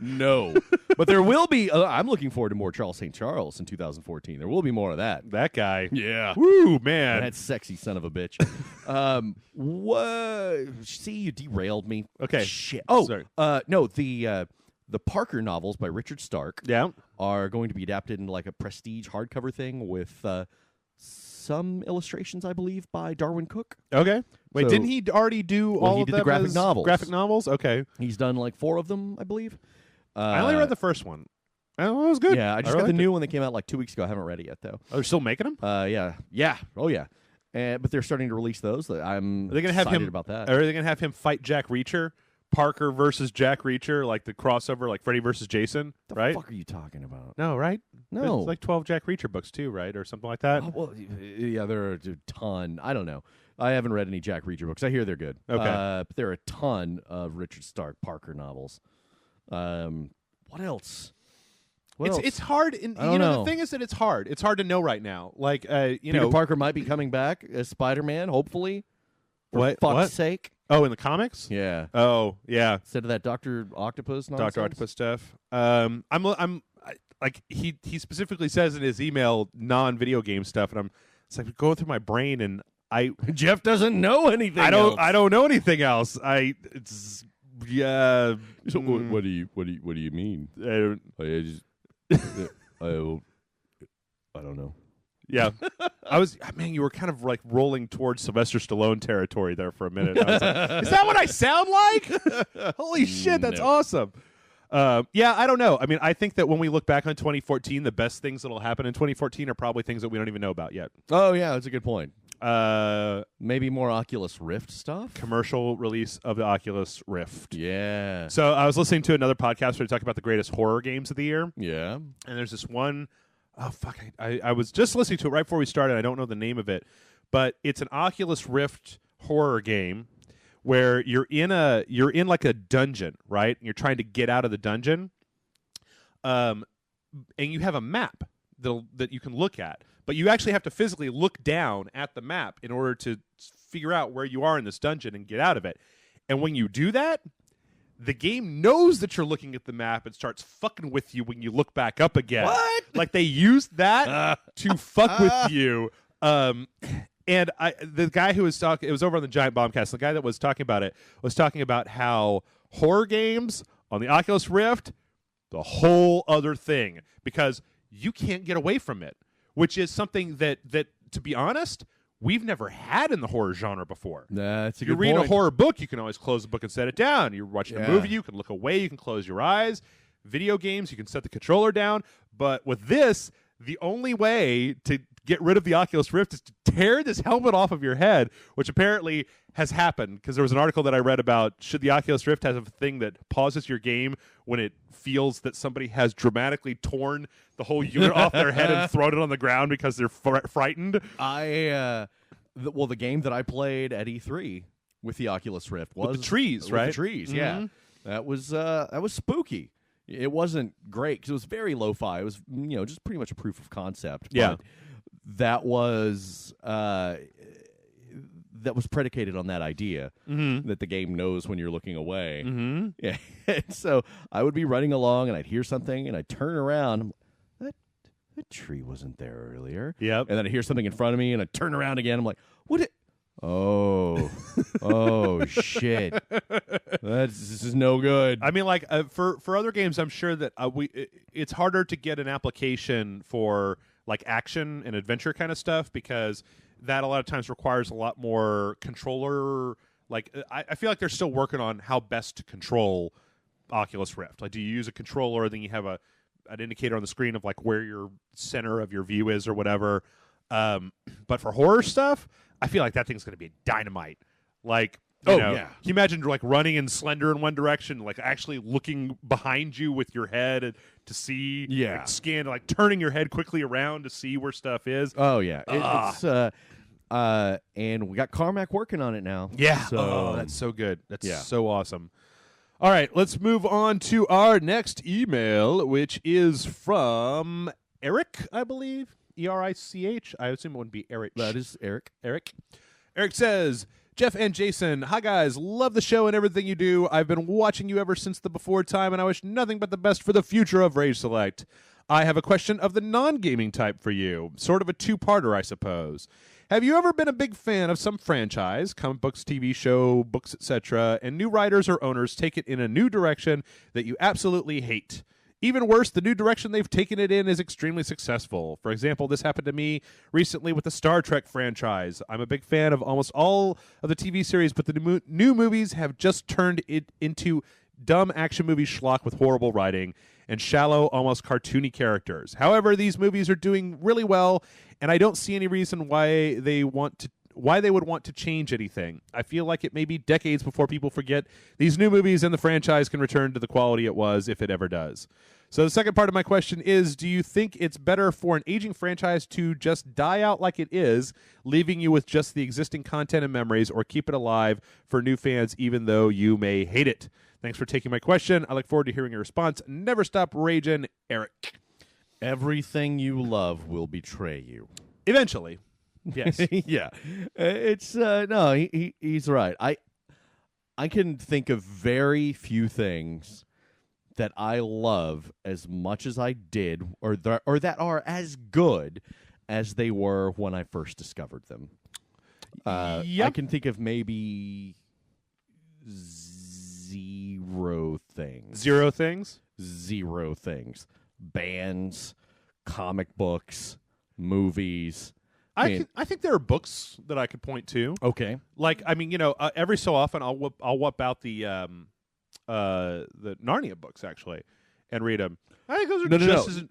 No, but there will be. I'm looking forward to more Charles St. Charles in 2014. There will be more of that. That guy. Yeah. Woo, man. That sexy son of a bitch. What? See, you derailed me. Okay. Shit. Oh, sorry. No, the Parker novels by Richard Stark are going to be adapted into like a prestige hardcover thing with some illustrations, I believe, by Darwin Cook. Okay. Wait, So- didn't he already do all he of did them the graphic as novels. Graphic novels? Okay. He's done like 4 of them, I believe. I only read the first one. Oh, it was good. Yeah, I just got the new one that came out like 2 weeks ago. I haven't read it yet, though. Oh, they're still making them? Yeah. Oh, yeah. But they're starting to release those. I'm Are they going to have excited him about that. Are they going to have him fight Jack Reacher? Parker versus Jack Reacher, like the crossover, like Freddy versus Jason, the right? fuck are you talking about? No, right? No. There's like 12 Jack Reacher books too, right, or something like that. Oh, well, yeah, there are a ton. I don't know. I haven't read any Jack Reacher books. I hear they're good. Okay. But there are a ton of Richard Stark Parker novels. What else? It's hard. The thing is that it's hard. It's hard to know right now. Like, Peter Parker might be coming back as Spider-Man, hopefully. For fuck's sake. Oh, in the comics? Yeah. Oh, yeah. Instead of that Dr. Octopus nonsense. Dr. Octopus stuff. He specifically says in his email non-video game stuff, and it's like going through my brain, and Jeff doesn't know anything. I don't know anything else. Yeah. So what do you mean? I don't know. Yeah. You were kind of like rolling towards Sylvester Stallone territory there for a minute. I was like, is that what I sound like? Holy shit, that's awesome. Yeah, I don't know. I mean, I think that when we look back on 2014, the best things that'll happen in 2014 are probably things that we don't even know about yet. Oh, yeah, that's a good point. Maybe more Oculus Rift stuff? Commercial release of the Oculus Rift. Yeah. So I was listening to another podcast where they talk about the greatest horror games of the year. Yeah. And there's this one... Oh, fuck. I was just listening to it right before we started. I don't know the name of it. But it's an Oculus Rift horror game where you're in like a dungeon, right? And you're trying to get out of the dungeon. And you have a map that you can look at. But you actually have to physically look down at the map in order to figure out where you are in this dungeon and get out of it. And when you do that, the game knows that you're looking at the map and starts fucking with you when you look back up again. What? Like they used that to fuck with you. And the guy who was talking, it was over on the Giant Bombcast. The guy that was talking about it was talking about how horror games on the Oculus Rift the whole other thing because you can't get away from it, which is something that to be honest, we've never had in the horror genre before. That's a good You're reading point. a horror book, you can always close the book and set it down. You're watching a movie, you can look away, you can close your eyes. Video games, you can set the controller down. But with this, the only way to get rid of the Oculus Rift is to tear this helmet off of your head, which apparently has happened because there was an article that I read about should the Oculus Rift have a thing that pauses your game when it feels that somebody has dramatically torn the whole unit off their head and thrown it on the ground because they're frightened. The game that I played at E3 with the Oculus Rift was with the trees, with right? The trees, yeah. That was spooky. It wasn't great because it was very lo-fi. It was just pretty much a proof of concept. Yeah, but that was predicated on that idea that the game knows when you're looking away. Yeah, and so I would be running along and I'd hear something and I'd turn around. That tree wasn't there earlier. Yep. And then I hear something in front of me and I turn around again. I'm like, what? Oh shit! This is no good. I mean, like for other games, I'm sure that it's harder to get an application for like action and adventure kind of stuff because that a lot of times requires a lot more controller. Like I feel like they're still working on how best to control Oculus Rift. Like, do you use a controller? Then you have an indicator on the screen of like where your center of your view is or whatever. But for horror stuff, I feel like that thing's going to be dynamite. Like, you know, yeah. Can you imagine like running in Slender in one direction, like actually looking behind you with your head to see, like, scan, like turning your head quickly around to see where stuff is. Oh yeah, it's and we got Carmack working on it now. Yeah. So that's so good. That's so awesome. All right, let's move on to our next email, which is from Eric, I believe. E-R-I-C-H. I assume it wouldn't be Eric. That is Eric. Eric says, Jeff and Jason, hi guys, love the show and everything you do. I've been watching you ever since the before time, and I wish nothing but the best for the future of Rage Select. I have a question of the non-gaming type for you, sort of a two-parter, I suppose. Have you ever been a big fan of some franchise, comic books, TV show, books, etc., and new writers or owners take it in a new direction that you absolutely hate? Even worse, the new direction they've taken it in is extremely successful. For example, this happened to me recently with the Star Trek franchise. I'm a big fan of almost all of the TV series, but the new movies have just turned it into dumb action movie schlock with horrible writing and shallow, almost cartoony characters. However, these movies are doing really well, and I don't see any reason why they would want to change anything. I feel like it may be decades before people forget these new movies and the franchise can return to the quality it was if it ever does. So the second part of my question is, do you think it's better for an aging franchise to just die out like it is, leaving you with just the existing content and memories, or keep it alive for new fans even though you may hate it? Thanks for taking my question. I look forward to hearing your response. Never stop raging, Eric. Everything you love will betray you. Eventually. Yes. Yeah. It's no, he's right. I can think of very few things that I love as much as I did or that are as good as they were when I first discovered them. I can think of maybe zero things. Zero things. Bands, comic books, movies. I think there are books that I could point to. Okay. Like, I mean, every so often I'll whip out the Narnia books actually and read them. I think those are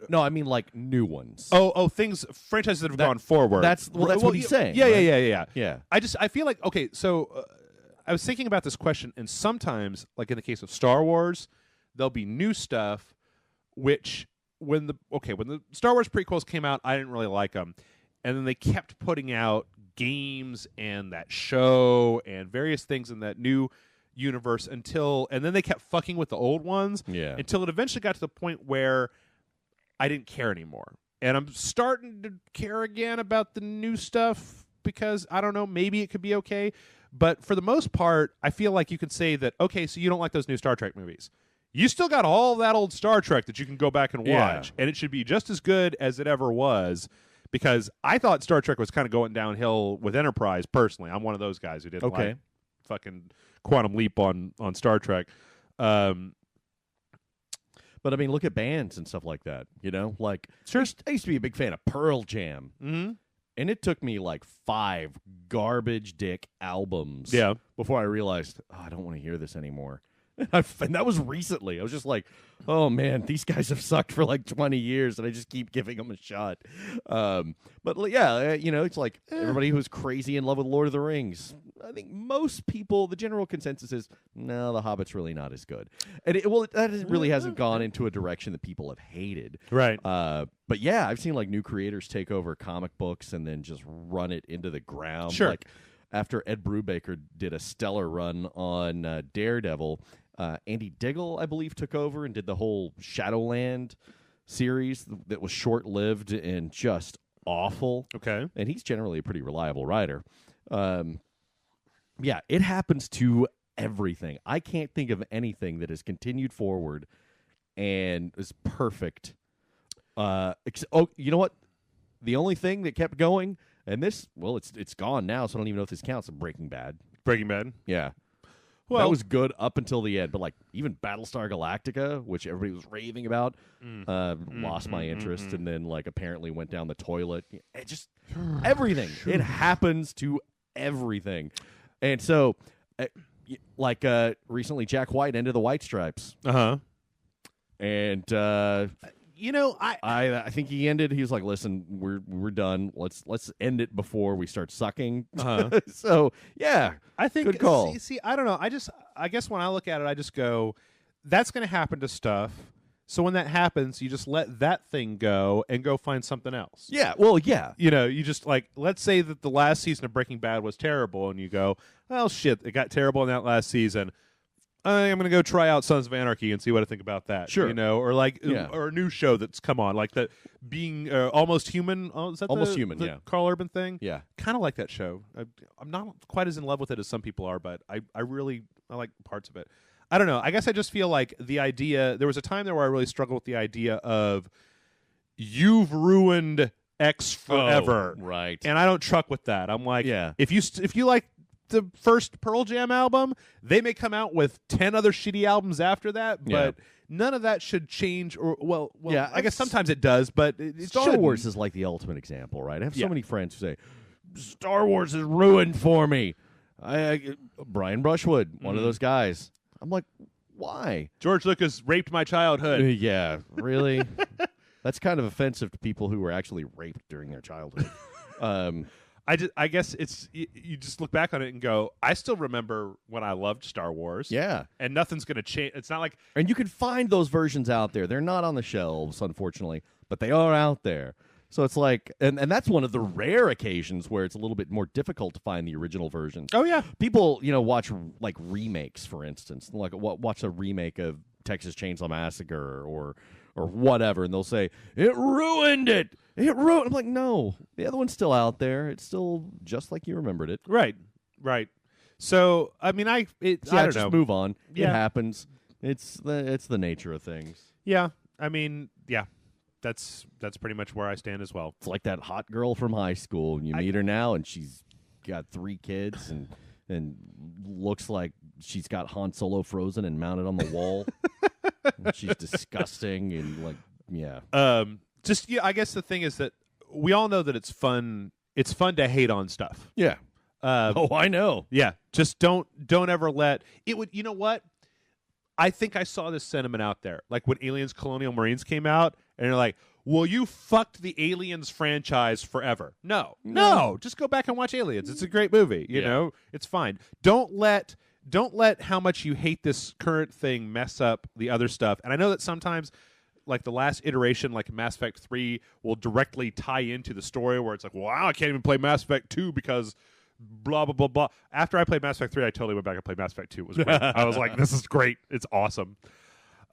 no. I mean like new ones. Franchises that have gone forward. That's what he's saying. Yeah. Yeah. I feel like so I was thinking about this question, and sometimes, like in the case of Star Wars, there'll be new stuff, which when the Star Wars prequels came out, I didn't really like them. And then they kept putting out games and that show and various things in that new universe and then they kept fucking with the old ones until it eventually got to the point where I didn't care anymore. And I'm starting to care again about the new stuff because, I don't know, maybe it could be okay. But for the most part, I feel like you could say that, okay, so you don't like those new Star Trek movies. You still got all that old Star Trek that you can go back and watch, and it should be just as good as it ever was. Because I thought Star Trek was kind of going downhill with Enterprise, personally. I'm one of those guys who didn't like fucking Quantum Leap on Star Trek. But I mean, look at bands and stuff like that. You know, like Sure. I used to be a big fan of Pearl Jam, and it took me like 5 garbage dick albums, before I realized I don't want to hear this anymore. And that was recently. I was just like, oh man, these guys have sucked for like 20 years, and I just keep giving them a shot. But yeah, you know, it's like everybody who's crazy in love with Lord of the Rings. I think most people, the general consensus is, no, The Hobbit's really not as good. And that really hasn't gone into a direction that people have hated. Right. But yeah, I've seen like new creators take over comic books and then just run it into the ground. Sure. Like after Ed Brubaker did a stellar run on Daredevil, Andy Diggle, I believe, took over and did the whole Shadowland series that was short-lived and just awful. Okay. And he's generally a pretty reliable writer. Yeah, it happens to everything. I can't think of anything that has continued forward and is perfect. You know what? The only thing that kept going, and this, well, it's gone now, so I don't even know if this counts. Breaking Bad. Breaking Bad. Yeah. Well, that was good up until the end, but like even Battlestar Galactica, which everybody was raving about, lost my interest, and then like apparently went down the toilet. It just everything. It happens to everything, and so like recently, Jack White ended the White Stripes. And you know, I think he ended. He was like, "Listen, we're done. Let's end it before we start sucking." So yeah, I think good call. See, I don't know. I guess when I look at it, I just go, that's going to happen to stuff. So when that happens, you just let that thing go and go find something else. Yeah. Well, yeah. You know, you just like, let's say that the last season of Breaking Bad was terrible, and you go, well, shit, it got terrible in that last season. I'm going to go try out Sons of Anarchy and see what I think about that. Sure. You know, or like, or a new show that's come on, like the Being Almost Human. Oh, is that Almost Human, the yeah. Carl Urban thing? Yeah. Kind of like that show. I'm not quite as in love with it as some people are, but I like parts of it. I don't know. I guess I just feel like the idea, there was a time there where I really struggled with the idea of you've ruined X forever. Oh, right. And I don't truck with that. I'm like, yeah. if you like the first Pearl Jam album, they may come out with 10 other shitty albums after that, but none of that should change. Or well, yeah, I guess sometimes it does, but Star Wars is like the ultimate example, right? I have so many friends who say Star Wars is ruined for me. Brian Brushwood, one of those guys. I'm like, why? George Lucas raped my childhood. Yeah, really? That's kind of offensive to people who were actually raped during their childhood. I guess it's you just look back on it and go, I still remember when I loved Star Wars. Yeah. And nothing's going to change. It's not like... And you can find those versions out there. They're not on the shelves, unfortunately, but they are out there. So it's like, and that's one of the rare occasions where it's a little bit more difficult to find the original versions. Oh, yeah. People, watch like remakes, for instance, like watch a remake of Texas Chainsaw Massacre or whatever, and they'll say, it ruined it. It ruined. I'm like, no, the other one's still out there. It's still just like you remembered it. Right. So, I mean, I don't just know. Move on. Yeah. It happens. It's the nature of things. Yeah. I mean, yeah. That's pretty much where I stand as well. It's like that hot girl from high school. You meet her now, and she's got 3 kids and looks like she's got Han Solo frozen and mounted on the wall. She's disgusting and like, yeah. I guess the thing is that we all know that it's fun. It's fun to hate on stuff. Yeah. I know. Yeah. Just don't ever let it would. You know what? I think I saw this sentiment out there, like when Aliens Colonial Marines came out, and you're like, well, you fucked the Aliens franchise forever. No. Just go back and watch Aliens. It's a great movie. You know, it's fine. Don't let how much you hate this current thing mess up the other stuff. And I know that sometimes, like the last iteration, like Mass Effect 3, will directly tie into the story where it's like, wow, I can't even play Mass Effect 2 because blah, blah, blah, blah. After I played Mass Effect 3, I totally went back and played Mass Effect 2. It was great. I was like, this is great. It's awesome.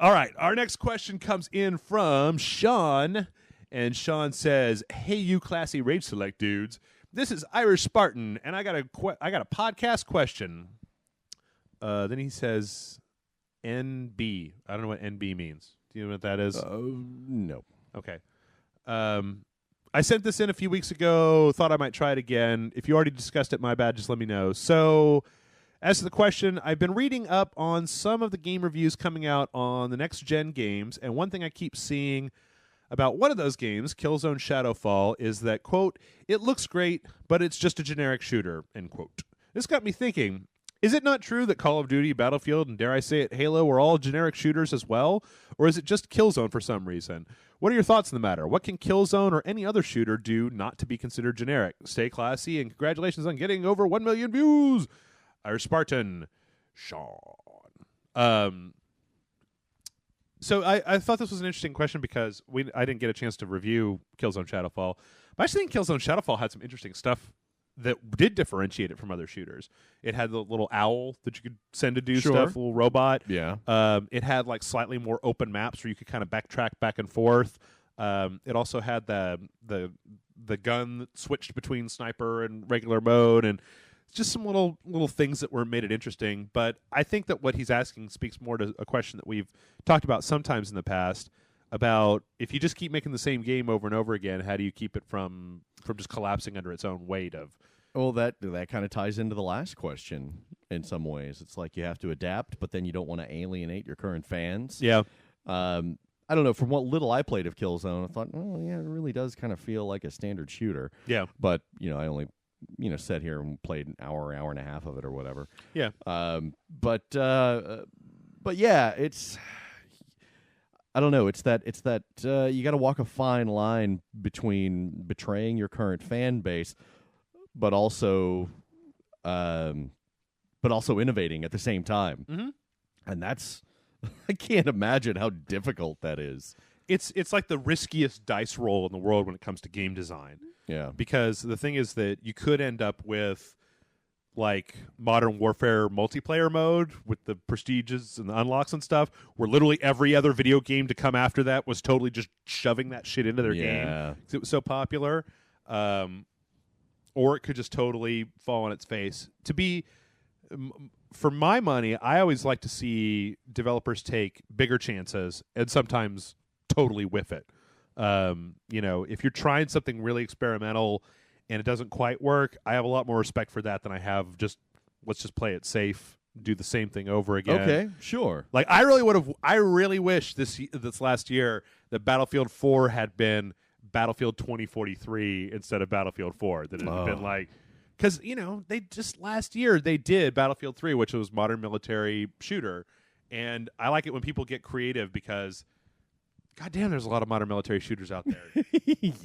All right. Our next question comes in from Sean. And Sean says, hey, you classy Rage Select dudes. This is Irish Spartan, and I got a podcast question. Then he says, NB. I don't know what NB means. Do you know what that is? No. Okay. I sent this in a few weeks ago. Thought I might try it again. If you already discussed it, my bad. Just let me know. So, As to the question, I've been reading up on some of the game reviews coming out on the next-gen games, and one thing I keep seeing about one of those games, Killzone Shadowfall, is that, quote, it looks great, but it's just a generic shooter, end quote. This got me thinking, is it not true that Call of Duty, Battlefield, and dare I say it, Halo are all generic shooters as well? Or is it just Killzone for some reason? What are your thoughts on the matter? What can Killzone or any other shooter do not to be considered generic? Stay classy, and congratulations on getting over 1 million views! Irish Spartan, Sean. So I thought this was an interesting question because I didn't get a chance to review Killzone Shadowfall. But I actually think Killzone Shadowfall had some interesting stuff that did differentiate it from other shooters. It had the little owl that you could send to do stuff, a little robot. Yeah. It had like slightly more open maps where you could kind of backtrack back and forth. It also had the gun that switched between sniper and regular mode, and just some little things that made it interesting. But I think that what he's asking speaks more to a question that we've talked about sometimes in the past about if you just keep making the same game over and over again, how do you keep it from just collapsing under its own weight of... Well, that kind of ties into the last question in some ways. It's like you have to adapt, but then you don't want to alienate your current fans. Yeah. I don't know. From what little I played of Killzone, I thought, oh, yeah, it really does kind of feel like a standard shooter. Yeah. But, I only... sat here and played an hour and a half of it or whatever. Yeah. But yeah, it's, I don't know. It's that you got to walk a fine line between betraying your current fan base, but also innovating at the same time. Mm-hmm. And that's, I can't imagine how difficult that is. It's like the riskiest dice roll in the world when it comes to game design. Yeah. Because the thing is that you could end up with like Modern Warfare multiplayer mode with the prestiges and the unlocks and stuff, where literally every other video game to come after that was totally just shoving that shit into their game because it was so popular. Or it could just totally fall on its face. For my money, I always like to see developers take bigger chances and sometimes totally whiff it. If you're trying something really experimental and it doesn't quite work, I have a lot more respect for that than I have let's just play it safe, do the same thing over again. Okay, sure. Like I really wish this last year that Battlefield 4 had been Battlefield 2043 instead of Battlefield 4. That it had been like, because they just last year they did Battlefield 3, which was modern military shooter, and I like it when people get creative because God damn, there's a lot of modern military shooters out there.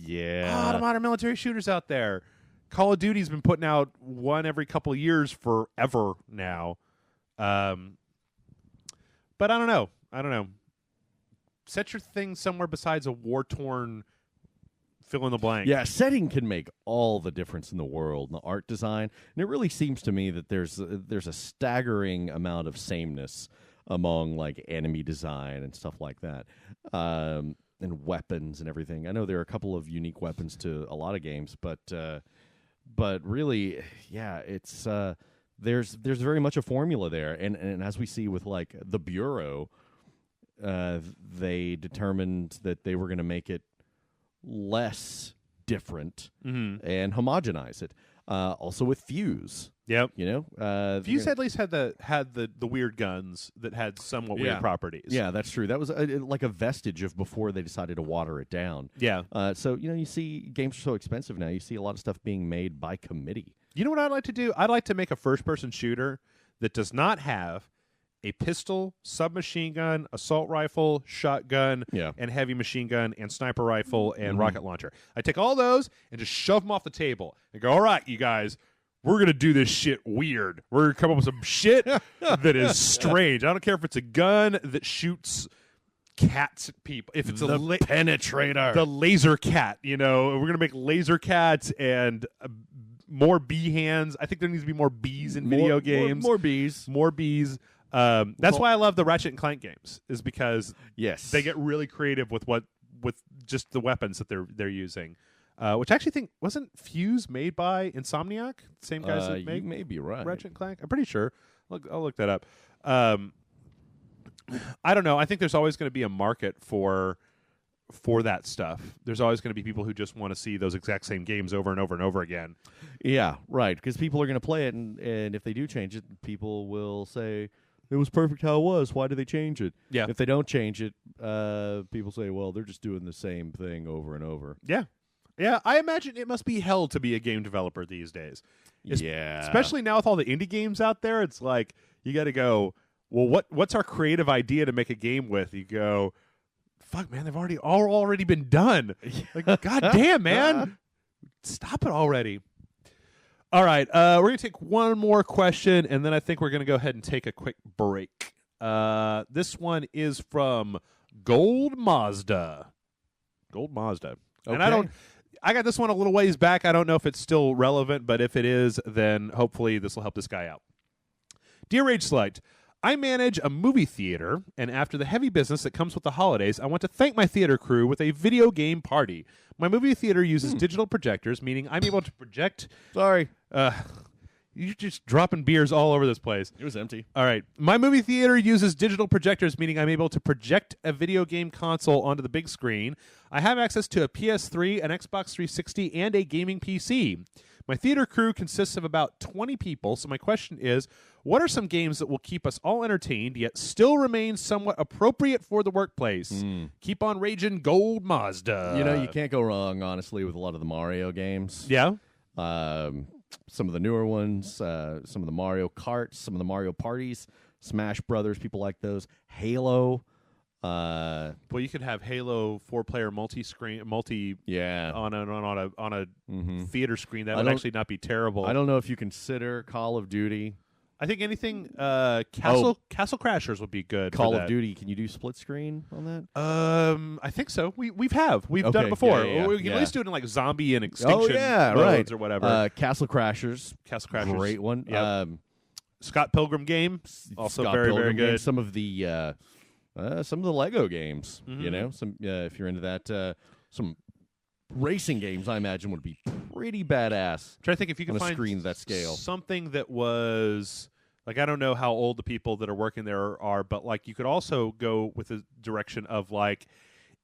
Yeah. A lot of modern military shooters out there. Call of Duty's been putting out one every couple of years forever now. But I don't know. Set your thing somewhere besides a war-torn fill in the blank. Yeah, setting can make all the difference in the world in the art design. And it really seems to me that there's a staggering amount of sameness among like enemy design and stuff like that, and weapons and everything. I know there are a couple of unique weapons to a lot of games, but really, yeah, it's there's very much a formula there, and as we see with like the Bureau, they determined that they were going to make it less different and homogenize it. Also with Fuse. Yep. Fuse at least had the weird guns that had somewhat weird properties. Yeah, that's true. That was like a vestige of before they decided to water it down. Yeah. So you see games are so expensive now. You see a lot of stuff being made by committee. You know what I'd like to do? I'd like to make a first-person shooter that does not have a pistol, submachine gun, assault rifle, shotgun, and heavy machine gun, and sniper rifle, and rocket launcher. I take all those and just shove them off the table and go, all right, you guys, we're going to do this shit weird. We're going to come up with some shit that is strange. I don't care if it's a gun that shoots cats at people. If it's the penetrator. The laser cat, we're going to make laser cats and more bee hands. I think there needs to be more bees in video games. More bees. More bees. That's why I love the Ratchet and Clank games, is because they get really creative with just the weapons that they're using. Which I actually think wasn't Fuse made by Insomniac, same guys that made you may be right. Ratchet and Clank. I'm pretty sure. I'll look that up. I don't know. I think there's always going to be a market for for that stuff. There's always going to be people who just want to see those exact same games over and over and over again. Yeah, right. Because people are going to play it, and if they do change it, people will say it was perfect how it was. Why did they change it? Yeah. If they don't change it, people say, well, they're just doing the same thing over and over. Yeah. Yeah, I imagine it must be hell to be a game developer these days. Yeah. Especially now with all the indie games out there, it's like you got to go, well, what's our creative idea to make a game with? You go, fuck, man, they've already been done. Like, god damn, man. Stop it already. All right, we're going to take one more question, and then I think we're going to go ahead and take a quick break. This one is from Gold Mazda. Gold Mazda. Okay. And I got this one a little ways back. I don't know if it's still relevant, but if it is, then hopefully this will help this guy out. Dear Rage Select, I manage a movie theater, and after the heavy business that comes with the holidays, I want to thank my theater crew with a video game party. My movie theater uses digital projectors, meaning I'm able to project... Sorry. You're just dropping beers all over this place. It was empty. All right. My movie theater uses digital projectors, meaning I'm able to project a video game console onto the big screen. I have access to a PS3, an Xbox 360, and a gaming PC. My theater crew consists of about 20 people, so my question is, what are some games that will keep us all entertained, yet still remain somewhat appropriate for the workplace? Keep on raging, Gold Mazda. You know, you can't go wrong, honestly, with a lot of the Mario games. Yeah? Some of the newer ones, some of the Mario Karts, some of the Mario Parties, Smash Brothers, people like those. Halo. Well, you could have Halo 4-player multi-screen, on a theater screen. That would actually not be terrible. I don't know if you consider Call of Duty. I think anything Castle Crashers would be good. Call for of that. Duty, can you do split screen on that? I think so. We've done Okay, it before. yeah, We can yeah. at least do it in like zombie and extinction modes or whatever. Castle Crashers. Castle Crashers, Great one. Yep. Scott Pilgrim game, also Scott very Pilgrim very good. game. Some of the Lego games. You know, some if you're into that, some racing games, I imagine would be pretty badass. Try to think if you can on a find screen that scale. something that was like, I don't know how old the people that are working there are, but like you could also go with the direction of like,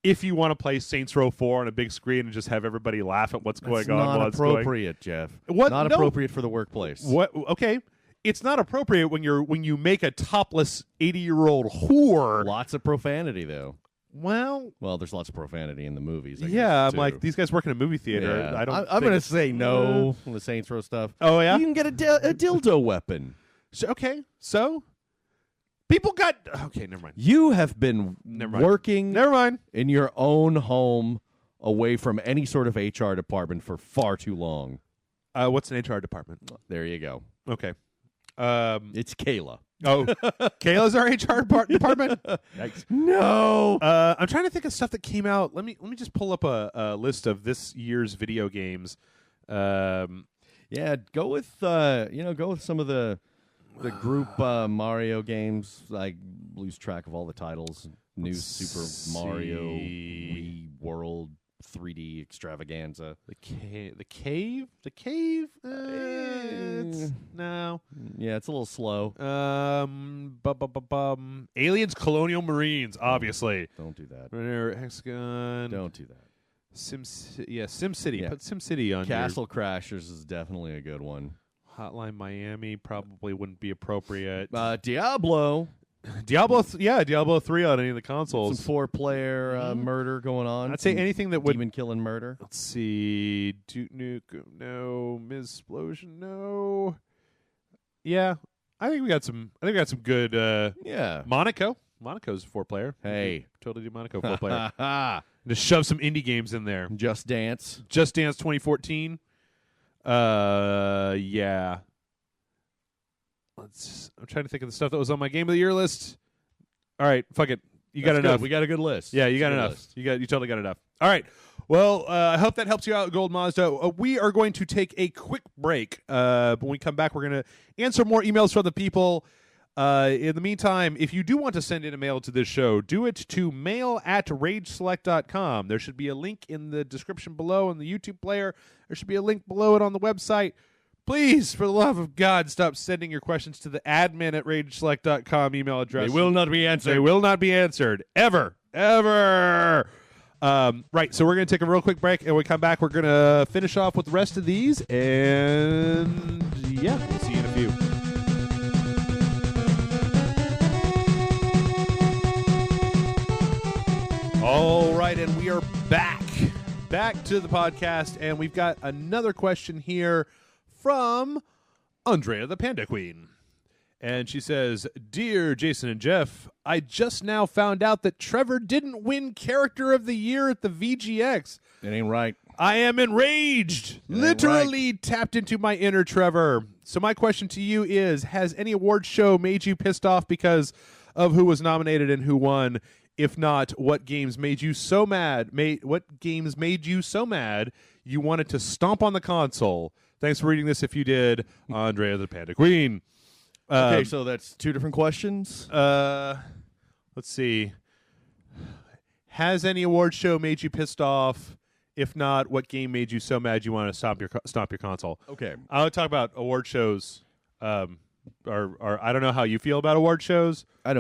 if you want to play Saints Row 4 on a big screen and just have everybody laugh at what's going on. Not appropriate, Jeff. What? Not No. appropriate for the workplace. What? Okay. It's not appropriate when you make a topless 80-year-old whore. Lots of profanity, though. Well, there's lots of profanity in the movies. I yeah, guess, I'm too. like, these guys work in a movie theater. Yeah. I don't. I'm going to say no on the Saints Row stuff. Oh yeah. You can get a dildo weapon. So people got. Okay, never mind. You have been working Never mind. in your own home away from any sort of HR department for far too long. What's an HR department? There you go. Okay. It's Kayla. Oh, Kayla's our HR department. Yikes. No. I'm trying to think of stuff that came out. Let me just pull up a list of this year's video games. Yeah, go with some of the group Mario games. I lose track of all the titles. New Super Mario Wii World 3D Extravaganza. The cave. No. Yeah, it's a little slow. Aliens, Colonial Marines. Obviously. Don't do that. Hexagon. Don't do that. SimCity. Yeah. Put SimCity on Castle Crashers is definitely a good one. Hotline Miami probably wouldn't be appropriate. Diablo. Diablo 3 on any of the consoles. Some 4-player murder going on. I'd say anything that would demon killing murder. Let's see. Duke Nukem, no. Ms. Explosion, no. Yeah, I think we got some good. Yeah. Monaco. Monaco's a 4-player. Hey, totally do Monaco 4-player. Just shove some indie games in there. Just Dance. Just Dance 2014. Yeah. I'm trying to think of the stuff that was on my Game of the Year list. All right, fuck it. You got enough. Good. We got a good list. Yeah, you got enough. You totally got enough. All right. Well, I hope that helps you out, Gold Mazda. We are going to take a quick break. When we come back, we're going to answer more emails from the people. In the meantime, if you do want to send in a mail to this show, do it to mail@rageselect.com. There should be a link in the description below in the YouTube player. There should be a link below it on the website. Please, for the love of God, stop sending your questions to the admin@rageselect.com email address. They will not be answered. They will not be answered. Ever. Right, so we're going to take a real quick break, and when we come back, we're going to finish off with the rest of these, and yeah, we'll see you in a few. All right, and we are back to the podcast, and we've got another question here from Andrea the Panda Queen. And she says, "Dear Jason and Jeff, I just now found out that Trevor didn't win Character of the Year at the VGX. It ain't right. I am enraged. Literally tapped into my inner Trevor. So my question to you is, has any award show made you pissed off because of who was nominated and who won? If not, what games made you so mad? What games made you so mad you wanted to stomp on the console? Thanks for reading this. If you did, Andrea the Panda Queen." Okay, so that's two different questions. Let's see. Has any award show made you pissed off? If not, what game made you so mad you want to stomp your console? Okay, I want to talk about award shows. Or I don't know how you feel about award shows. I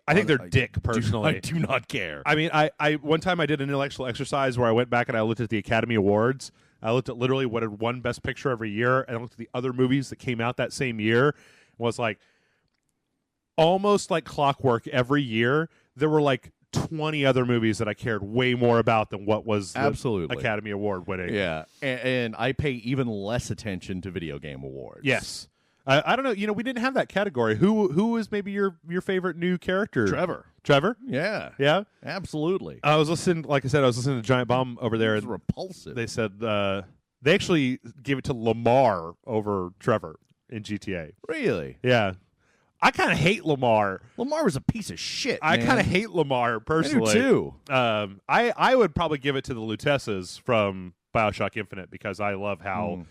think they're dick, personally. I do not care. I mean, I one time I did an intellectual exercise where I went back and I looked at the Academy Awards. I looked at literally what had won Best Picture every year, and I looked at the other movies that came out that same year. Was like almost like clockwork every year. There were like 20 other movies that I cared way more about than what was the Academy Award winning. Yeah, and I pay even less attention to video game awards. Yes. I don't know. You know, we didn't have that category. Who is maybe your favorite new character? Trevor? Yeah. Yeah? Absolutely. I was listening, like I said, to Giant Bomb over there. It's repulsive. They said they actually gave it to Lamar over Trevor in GTA. Really? Yeah. I kind of hate Lamar. Lamar was a piece of shit, I kind of hate Lamar, personally. I do, too. I would probably give it to the Lutessas from BioShock Infinite because I love how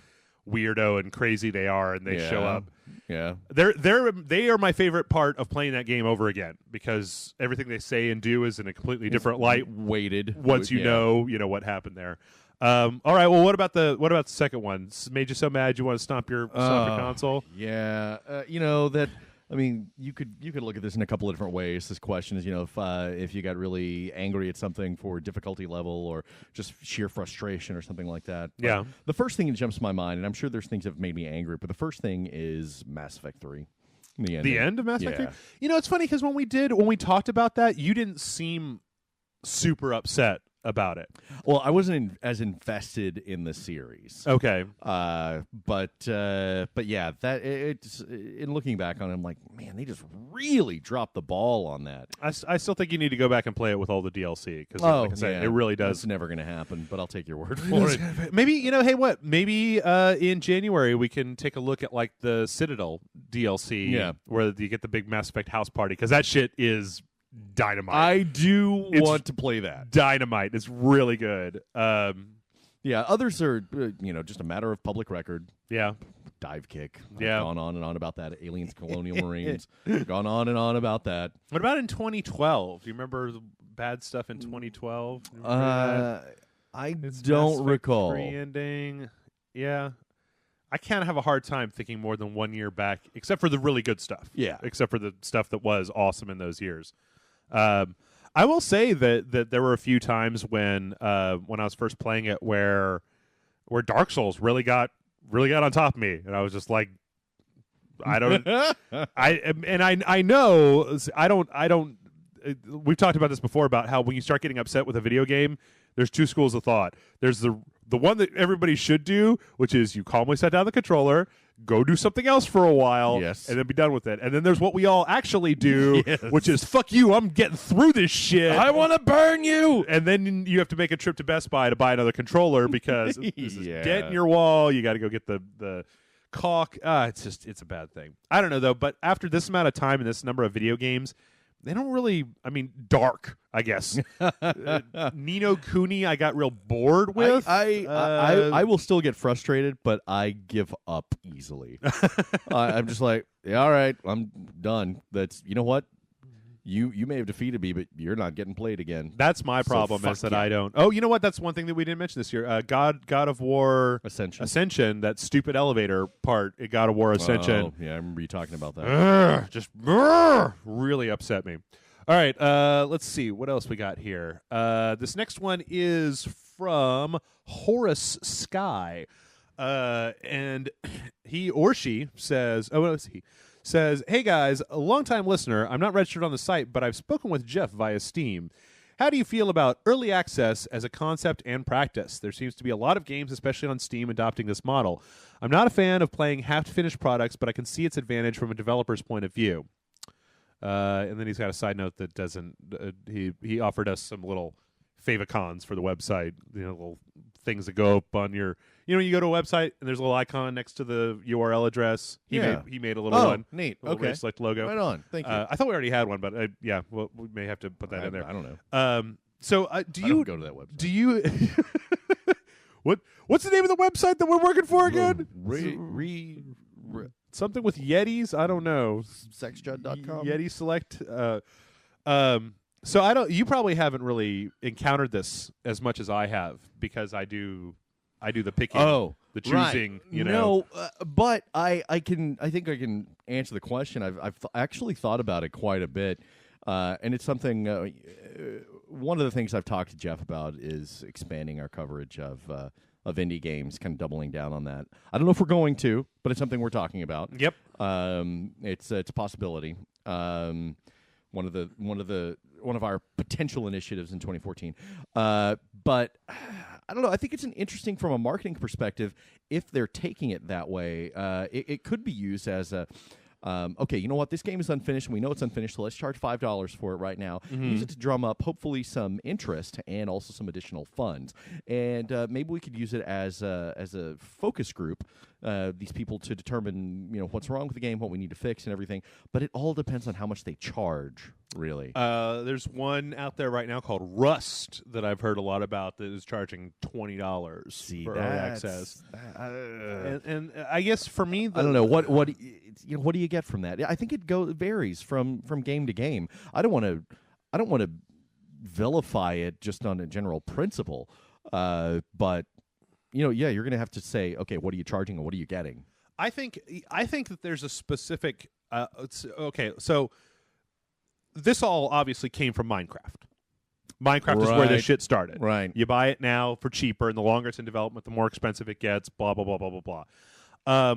weirdo and crazy they are, and they show up. Yeah. They are my favorite part of playing that game over again because everything they say and do is in a completely different light. Weighted. Once you know what happened there. All right. Well, what about the second one? Made you so mad you want to stomp your console? Yeah. I mean, you could look at this in a couple of different ways. This question is, if you got really angry at something for difficulty level or just sheer frustration or something like that. But yeah. The first thing that jumps to my mind, and I'm sure there's things that have made me angry, but the first thing is Mass Effect 3. The end of Mass Effect 3? You know, it's funny because when we talked about that, you didn't seem super upset about it. Well, I wasn't as invested in the series. Okay. But yeah, that it's in looking back on it, I'm like, man, they just really dropped the ball on that. I still think you need to go back and play it with all the DLC because, like I said, it really does. It's never going to happen, but I'll take your word for it. Maybe hey, what? Maybe in January we can take a look at like the Citadel DLC, where you get the big Mass Effect house party because that shit is dynamite. I do want to play that. Dynamite. It's really good. Yeah, others are, just a matter of public record. Yeah. Dive Kick. Yeah. I've gone on and on about that. Aliens, Colonial Marines. Gone on and on about that. What about in 2012? Do you remember the bad stuff in 2012? I don't recall. Ending. Yeah. I can't have a hard time thinking more than 1 year back, except for the really good stuff. Yeah. Except for the stuff that was awesome in those years. I will say that there were a few times when I was first playing it where Dark Souls really got on top of me, and I was just like, I don't, I know I don't. We've talked about this before about how when you start getting upset with a video game, there's two schools of thought. There's the one that everybody should do, which is you calmly set down the controller, go do something else for a while, and then be done with it. And then there's what we all actually do, which is, fuck you, I'm getting through this shit. I want to burn you! And then you have to make a trip to Best Buy to buy another controller because this is dead in your wall. You got to go get the caulk. It's a bad thing. I don't know, though, but after this amount of time and this number of video games, they don't really, Dark, I guess. Ni no Kuni, I got real bored with. I will still get frustrated, but I give up easily. I'm just like, yeah, all right, I'm done. That's, you know what? You may have defeated me, but you're not getting played again. That's my problem, is that I don't. Oh, you know what? That's one thing that we didn't mention this year. God of War Ascension, that stupid elevator part at God of War Ascension. Oh, yeah, I remember you talking about that. Really upset me. All right, let's see what else we got here. This next one is from Horace Sky, and he or she says, says, "Hey guys, a longtime listener. I'm not registered on the site, but I've spoken with Jeff via Steam. How do you feel about early access as a concept and practice? There seems to be a lot of games, especially on Steam, adopting this model. I'm not a fan of playing half-finished products, but I can see its advantage from a developer's point of view." And then he's got a side note that doesn't. He offered us some little favicons for the website. Little things that go up on your. You go to a website and there's a little icon next to the URL address. He made a little one. Neat. A little Select logo. Right on. Thank you. I thought we already had one, but well, we may have to put that in there. I don't know. So do you go to that website? Do you? What's the name of the website that we're working for again? Something with Yetis. I don't know. Sexjud.com. Yeti Select. So I don't. You probably haven't really encountered this as much as I have because I do the picking. The choosing. Right. No, but I think I can answer the question. I've actually thought about it quite a bit, and it's something. One of the things I've talked to Jeff about is expanding our coverage of indie games, kind of doubling down on that. I don't know if we're going to, but it's something we're talking about. Yep. It's a possibility. One of our potential initiatives in 2014. But I don't know. I think it's interesting from a marketing perspective. If they're taking it that way, it could be used as a. Okay, you know what? This game is unfinished, and we know it's unfinished, so let's charge $5 for it right now. Mm-hmm. Use it to drum up, hopefully, some interest and also some additional funds. And maybe we could use it as a focus group, these people to determine what's wrong with the game, what we need to fix, and everything. But it all depends on how much they charge, really. There's one out there right now called Rust that I've heard a lot about that is charging $20 for early access. And I guess for me, I don't know what do you get from that? I think it varies from game to game. I don't want to vilify it just on a general principle, but you're going to have to say, okay, what are you charging and what are you getting? I think that there's a specific. Okay, so this all obviously came from Minecraft. Minecraft is where this shit started. Right. You buy it now for cheaper, and the longer it's in development, the more expensive it gets. Blah blah blah blah blah blah.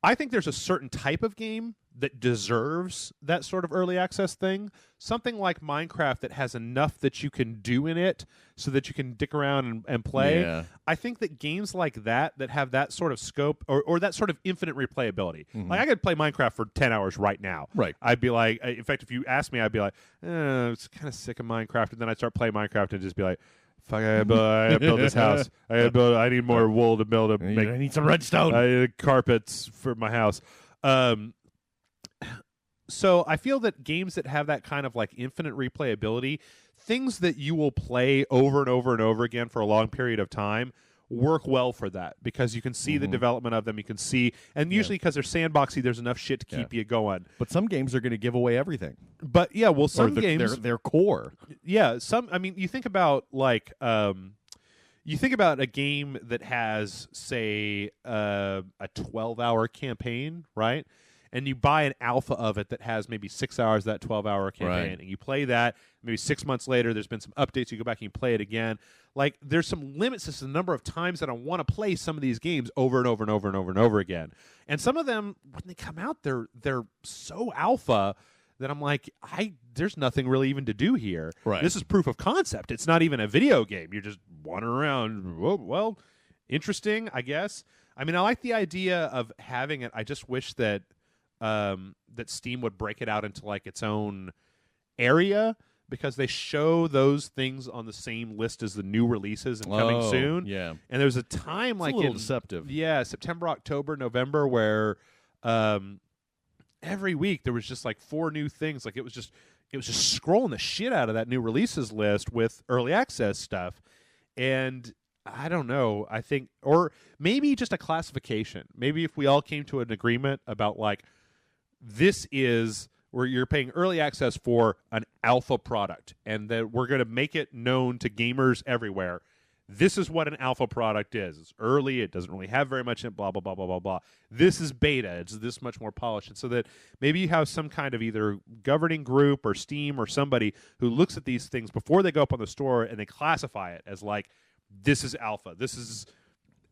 I think there's a certain type of game that deserves that sort of early access thing. Something like Minecraft that has enough that you can do in it so that you can dick around and play. Yeah. I think that games like that have that sort of scope or that sort of infinite replayability. Mm-hmm. Like I could play Minecraft for 10 hours right now. Right. I'd be like, in fact, if you asked me, I'd be like, I'm kind of sick of Minecraft. And then I'd start playing Minecraft and just be like, fuck, I gotta build this house. I need more wool to build it. I need some redstone. I need carpets for my house. So I feel that games that have that kind of like infinite replayability, things that you will play over and over and over again for a long period of time, work well for that because you can see the development of them. You can see, and usually because they're sandboxy, there's enough shit to keep you going. But some games are going to give away everything. But some games, their core. Yeah, I mean, you think about like, you think about a game that has, say, a 12-hour campaign, right? And you buy an alpha of it that has maybe 6 hours of that 12-hour campaign, and you play that. Maybe 6 months later, there's been some updates. You go back and you play it again. Like, there's some limits to the number of times that I want to play some of these games over and over and over and over and over again. And some of them, when they come out, they're so alpha that I'm like, there's nothing really even to do here. Right. This is proof of concept. It's not even a video game. You're just wandering around. Well, interesting, I guess. I mean, I like the idea of having it. I just wish that that Steam would break it out into like its own area because they show those things on the same list as the new releases and coming soon. Yeah. And there's a time it's like a little deceptive. Yeah, September, October, November where every week there was just like 4 new things. Like it was just scrolling the shit out of that new releases list with early access stuff. And I don't know. I think, or maybe just a classification. Maybe if we all came to an agreement about like, this is where you're paying early access for an alpha product, and that we're going to make it known to gamers everywhere. this is what an alpha product is. It's early. It doesn't really have very much in it, blah, blah, blah, blah, blah, blah. This is beta. It's this much more polished. And so that maybe you have some kind of either governing group or Steam or somebody who looks at these things before they go up on the store and they classify it as like, this is alpha. This is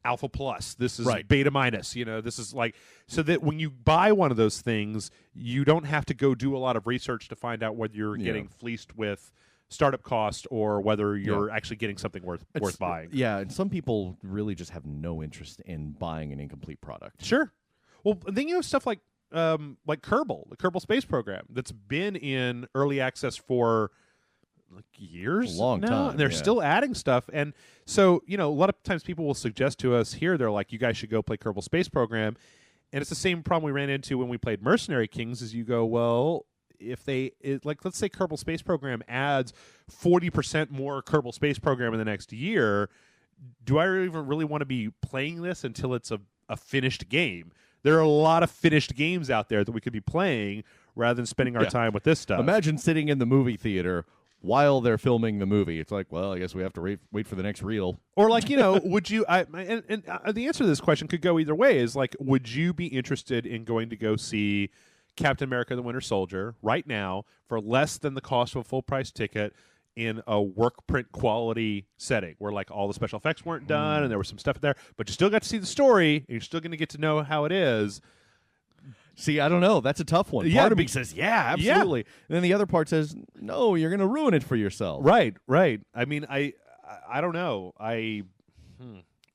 alpha plus. This is beta minus. This is like, so that when you buy one of those things, you don't have to go do a lot of research to find out whether you're getting fleeced with startup cost or whether you're actually getting something worth buying. Yeah, and some people really just have no interest in buying an incomplete product. Sure. Well, then you have stuff like Kerbal, the Kerbal Space Program, that's been in early access for like years, a long time, and they're still adding stuff. And so, a lot of times people will suggest to us here, they're like, you guys should go play Kerbal Space Program. And it's the same problem we ran into when we played Mercenary Kings, is you go, well, if let's say Kerbal Space Program adds 40% more Kerbal Space Program in the next year, do I even really want to be playing this until it's a finished game? There are a lot of finished games out there that we could be playing rather than spending our time with this stuff. Imagine sitting in the movie theater while they're filming the movie. It's like, well, I guess we have to wait for the next reel. Or like, would you? And the answer to this question could go either way. Is like, would you be interested in going to go see Captain America: The Winter Soldier right now for less than the cost of a full price ticket in a work print quality setting where like all the special effects weren't done and there was some stuff there, but you still got to see the story and you're still going to get to know how it is? See, I don't know. That's a tough one. Part of me says, yeah, absolutely. Yeah. And then the other part says, no, you're going to ruin it for yourself. Right. I mean, I don't know.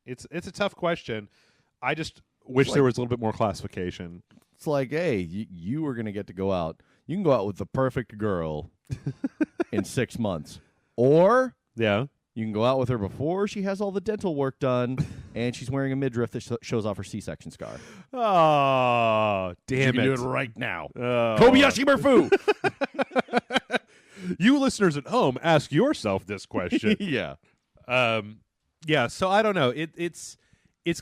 It's a tough question. I just wish there was a little bit more classification. It's like, hey, you are going to get to go out. You can go out with the perfect girl in 6 months. Or you can go out with her before she has all the dental work done and she's wearing a midriff that shows off her C-section scar. Oh, damn it. You can do it right now. Kobayashi Maru. You listeners at home, ask yourself this question. Yeah. So I don't know. It's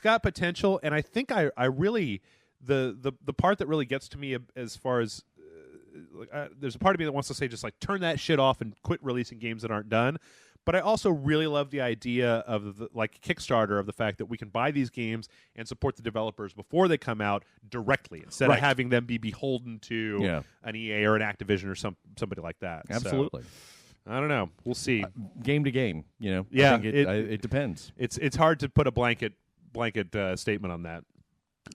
got potential, and I think I really the part that really gets to me as far as there's a part of me that wants to say just like turn that shit off and quit releasing games that aren't done. But I also really love the idea of Kickstarter, of the fact that we can buy these games and support the developers before they come out directly instead of having them be beholden to an EA or an Activision or somebody like that. Absolutely. So, I don't know. We'll see. Game to game, Yeah, I think it depends. It's hard to put a blanket statement on that.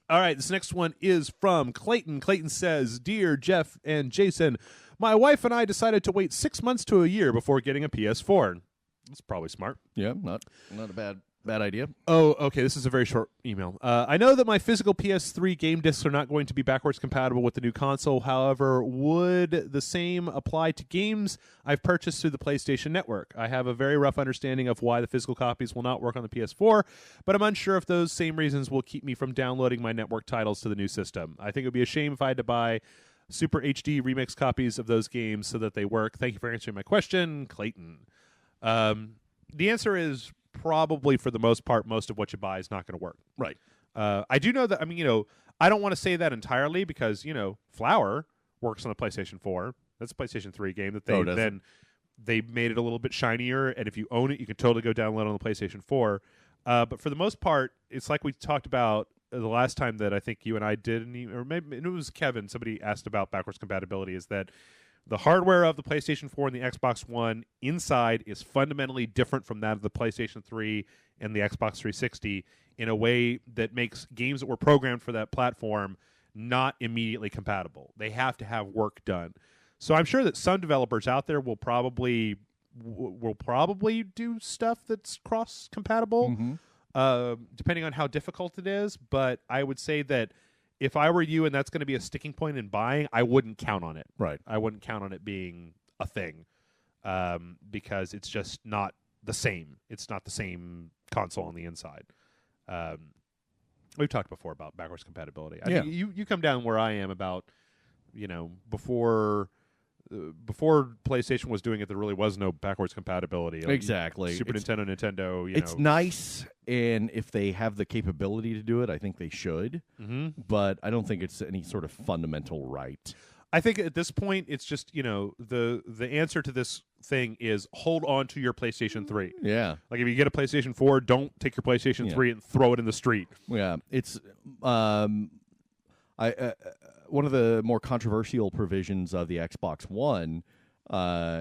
All right, this next one is from Clayton. Clayton says, "Dear Jeff and Jason, my wife and I decided to wait 6 months to a year before getting a PS4. That's probably smart. Yeah, not a bad idea. Oh, okay. This is a very short email. I know that my physical PS3 game discs are not going to be backwards compatible with the new console. However, would the same apply to games I've purchased through the PlayStation Network? I have a very rough understanding of why the physical copies will not work on the PS4, but I'm unsure if those same reasons will keep me from downloading my network titles to the new system. I think it would be a shame if I had to buy Super HD remix copies of those games so that they work. Thank you for answering my question, Clayton." The answer is probably, for the most part, most of what you buy is not going to work. Right. I do know that. I mean, I don't want to say that entirely because Flower works on the PlayStation 4. That's a PlayStation 3 game that they made it a little bit shinier, and if you own it, you can totally go download on the PlayStation 4. But for the most part, it's like we talked about the last time that I think you and I did, or maybe it was Kevin. Somebody asked about backwards compatibility. Is that the hardware of the PlayStation 4 and the Xbox One inside is fundamentally different from that of the PlayStation 3 and the Xbox 360 in a way that makes games that were programmed for that platform not immediately compatible. They have to have work done. So I'm sure that some developers out there will probably do stuff that's cross-compatible, depending on how difficult it is. But I would say that if I were you and that's going to be a sticking point in buying, I wouldn't count on it. Right. I wouldn't count on it being a thing because it's just not the same. It's not the same console on the inside. We've talked before about backwards compatibility. I think you come down where I am about, before PlayStation was doing it, there really was no backwards compatibility. Like exactly. Super Nintendo. It's nice, and if they have the capability to do it, I think they should. Mm-hmm. But I don't think it's any sort of fundamental right. I think at this point, it's just the answer to this thing is hold on to your PlayStation 3. Yeah. Like if you get a PlayStation 4, don't take your PlayStation 3 and throw it in the street. Yeah. It's one of the more controversial provisions of the Xbox One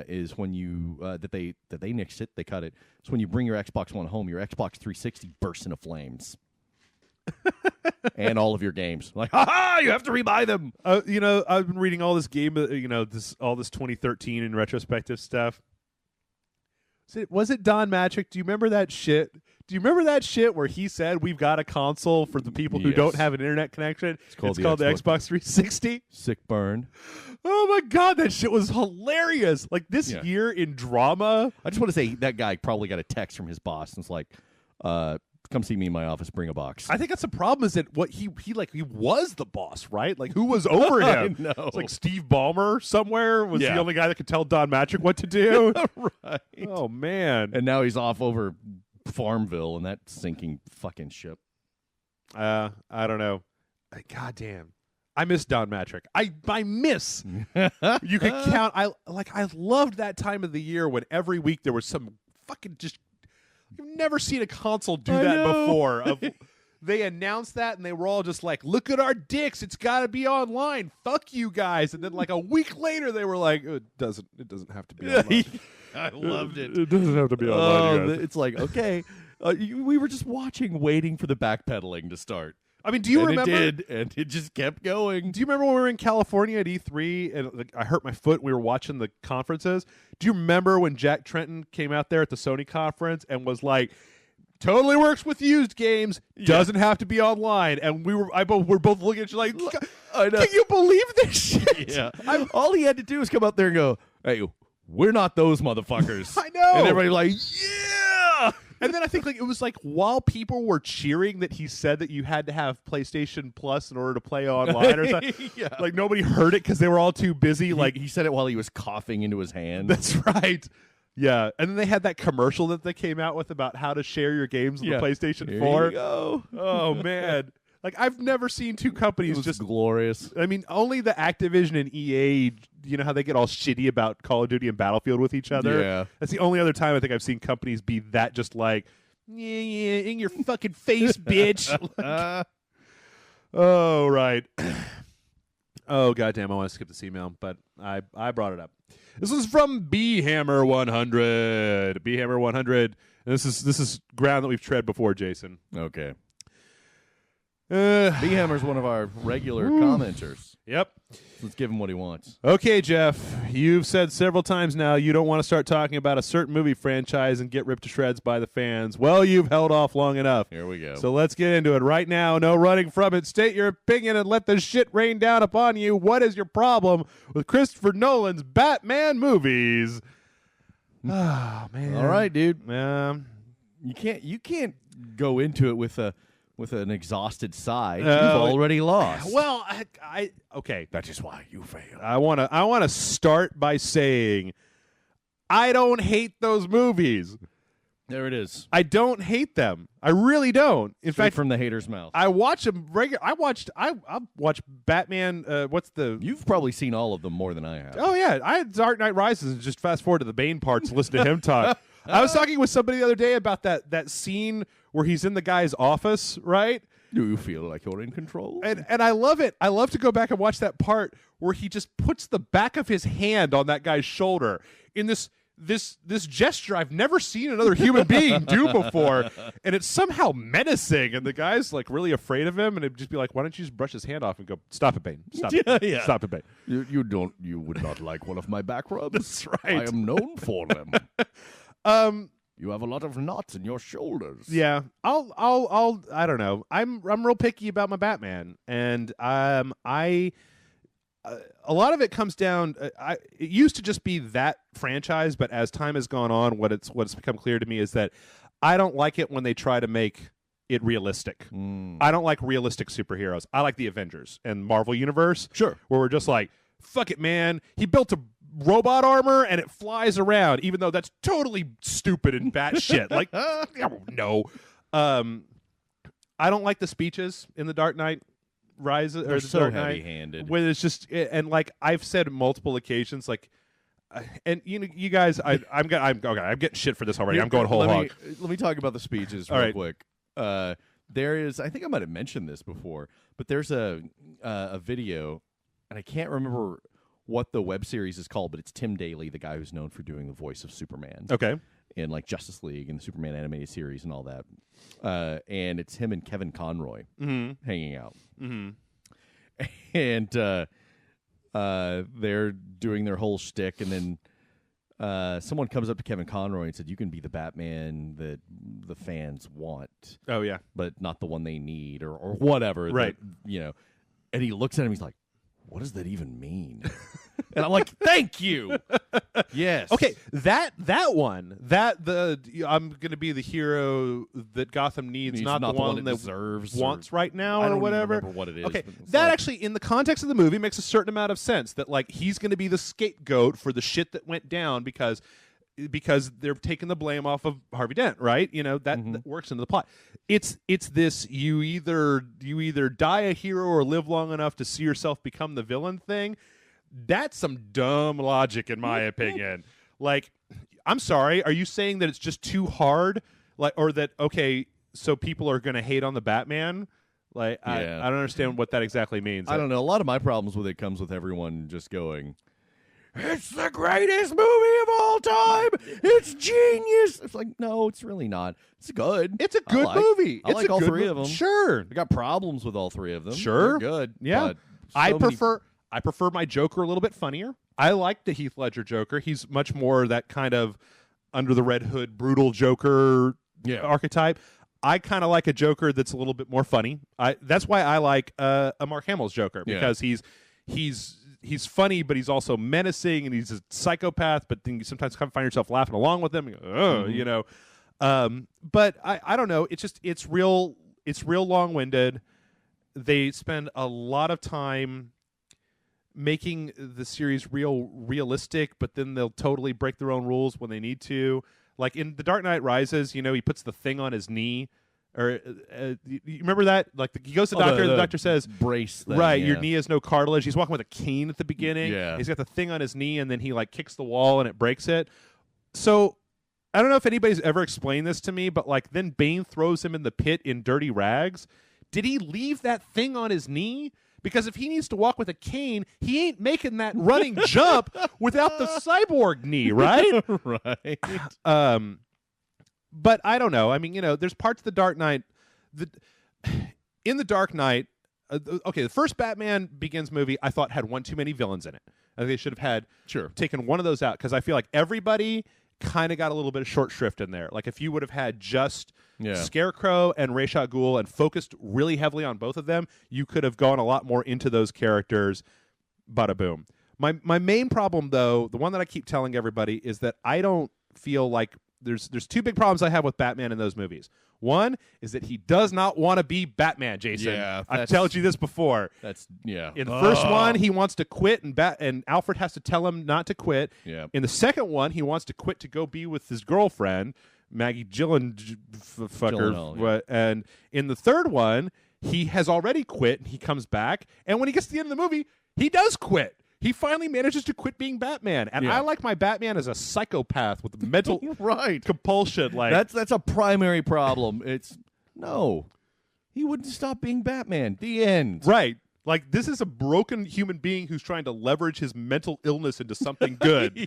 is when you that they nixed it, they cut it. It's when you bring your Xbox One home, your Xbox 360 bursts into flames. And all of your games, like, ha! You have to rebuy them. You know, I've been reading all this game, all this 2013 and retrospective stuff. Was it Don Matrick? Do you remember that shit? Do you remember that shit where he said we've got a console for the people who don't have an internet connection? It's called the Xbox 360. Sick burn. Oh my god, that shit was hilarious! Like this year in drama. I just want to say that guy probably got a text from his boss and it's like, come see me in my office, bring a box. I think that's the problem is that what he was the boss, right? Like who was over him? I know. It's like Steve Ballmer somewhere was the only guy that could tell Don Matrick what to do. Right. Oh man. And now he's off over Farmville and that sinking fucking ship. I don't know. God damn. I miss Don Matrick. I miss. You could count. I loved that time of the year when every week there was some fucking just. I've never seen a console do that before. They announced that, and they were all just like, "Look at our dicks! It's got to be online. Fuck you guys!" And then, like a week later, they were like, "It doesn't have to be online." I loved it. It doesn't have to be online. It's like, okay, we were just watching, waiting for the backpedaling to start. I mean, do you remember? It did, and it just kept going. Do you remember when we were in California at E3 and I hurt my foot? We were watching the conferences. Do you remember when Jack Trenton came out there at the Sony conference and was like, "Totally works with used games. Doesn't have to be online." And we're both looking at you like, I know. "Can you believe this shit?" Yeah. All he had to do was come out there and go, "Hey, we're not those motherfuckers." I know. And everybody like, "Yeah." And then I think it was like while people were cheering that he said that you had to have PlayStation Plus in order to play online or something, like nobody heard it because they were all too busy. Like he said it while he was coughing into his hand. That's right. Yeah, and then they had that commercial that they came out with about how to share your games on the PlayStation 4. Here you go. Oh man. Like I've never seen two companies just glorious. I mean, only the Activision and EA, you know how they get all shitty about Call of Duty and Battlefield with each other? Yeah. That's the only other time I think I've seen companies be that just like, yeah, in your fucking face, bitch. Oh, right. Oh, goddamn, I want to skip this email, but I brought it up. This is from B-Hammer 100. B-Hammer 100. And this is ground that we've tread before, Jason. Okay. B-Hammer's one of our regular commenters. Yep. Let's give him what he wants. Okay, Jeff, you've said several times now you don't want to start talking about a certain movie franchise and get ripped to shreds by the fans. Well, you've held off long enough. Here we go. So let's get into it right now. No running from it. State your opinion and let the shit rain down upon you. What is your problem with Christopher Nolan's Batman movies? Oh, man. All right, dude. You can't go into it with an exhausted sigh. You've already lost. Well, okay. That is why you failed. I want to start by saying I don't hate those movies. There it is. I don't hate them. I really don't. In fact, from the hater's mouth. I watch them regular. I watched Batman. You've probably seen all of them more than I have. Oh yeah, I had Dark Knight Rises and just fast forward to the Bane parts and listen to him talk. I was talking with somebody the other day about that scene where he's in the guy's office, right? Do you feel like you're in control? And I love it. I love to go back and watch that part where he just puts the back of his hand on that guy's shoulder in this gesture I've never seen another human being do before, and it's somehow menacing. And the guy's like really afraid of him, and it'd just be like, "Why don't you just brush his hand off and go, stop it, Bane? Stop it, stop it, Bane." You would not like one of my back rubs. That's right. I am known for them. You have a lot of knots in your shoulders. Yeah, I don't know. I'm real picky about my Batman, and a lot of it comes down. It used to just be that franchise, but as time has gone on, what's become clear to me is that I don't like it when they try to make it realistic. I don't like realistic superheroes. I like the Avengers and Marvel Universe. Sure, where we're just like, fuck it, man. He built a robot armor and it flies around, even though that's totally stupid and batshit. Like, no. I don't like the speeches in the Dark Knight Rises or the so Dark Knight, heavy-handed. when it's just, and like I've said multiple occasions, like and you guys, I'm getting shit for this already. I'm going whole hog. Let me talk about the speeches real quick. There is, I think I might have mentioned this before, but there's a video, and I can't remember what the web series is called, but it's Tim Daly, the guy who's known for doing the voice of Superman. Okay. In like Justice League and the Superman animated series and all that. And it's him and Kevin Conroy hanging out. Mm-hmm. And they're doing their whole shtick, and then someone comes up to Kevin Conroy and said, "You can be the Batman that the fans want." Oh, yeah. But not the one they need or whatever. Right. That, and he looks at him, he's like, what does that even mean? And I'm like, thank you. Yes. Okay, that one, I'm going to be the hero that Gotham needs, not the one that deserves wants right now or whatever. I don't remember what it is. Okay, that actually, in the context of the movie, makes a certain amount of sense. That like he's going to be the scapegoat for the shit that went down because they're taking the blame off of Harvey Dent, right? That works into the plot. It's this you either die a hero or live long enough to see yourself become the villain thing. That's some dumb logic, in my opinion. Like, I'm sorry, are you saying that it's just too hard, or that so people are going to hate on the Batman? Like, I don't understand what that exactly means. I don't know. A lot of my problems with it comes with everyone just going, "It's the greatest movie of all time. It's genius." It's like, no, it's really not. It's good. It's a good movie. I like all three of them. Sure. I got problems with all three of them. Sure. They're good. Yeah. I prefer my Joker a little bit funnier. I like the Heath Ledger Joker. He's much more that kind of under the red hood, brutal Joker archetype. I kind of like a Joker that's a little bit more funny. That's why I like a Mark Hamill's Joker, because he's funny, but he's also menacing, and he's a psychopath. But then you sometimes kind of find yourself laughing along with him. But I don't know. It's real long-winded. They spend a lot of time making the series realistic, but then they'll totally break their own rules when they need to. Like in The Dark Knight Rises, he puts the thing on his knee. Or you remember that? Like he goes to the doctor, and the doctor says, "Brace thing, right, your knee has no cartilage." He's walking with a cane at the beginning. Yeah. He's got the thing on his knee, and then he like kicks the wall, and it breaks it. So I don't know if anybody's ever explained this to me, but like then Bane throws him in the pit in dirty rags. Did he leave that thing on his knee? Because if he needs to walk with a cane, he ain't making that running jump without the cyborg knee, right? Right. But I don't know. I mean, there's parts of The Dark Knight. In The Dark Knight, the first Batman Begins movie I thought had one too many villains in it. I think they should have taken one of those out, because I feel like everybody kind of got a little bit of short shrift in there. Like if you would have had just Scarecrow and Ra's al Ghul and focused really heavily on both of them, you could have gone a lot more into those characters. Bada boom. My main problem, though, the one that I keep telling everybody, is that I don't feel like there's two big problems I have with Batman in those movies. One is that he does not want to be Batman, Jason. Yeah, I've told you this before. In the first one, he wants to quit, and Alfred has to tell him not to quit. Yeah. In the second one, he wants to quit to go be with his girlfriend, Maggie Gyllenhaal. And in the third one, he has already quit, and he comes back. And when he gets to the end of the movie, he does quit. He finally manages to quit being Batman, and I like my Batman as a psychopath with mental compulsion. Like that's a primary problem. He wouldn't stop being Batman. The end. Right. Like this is a broken human being who's trying to leverage his mental illness into something good.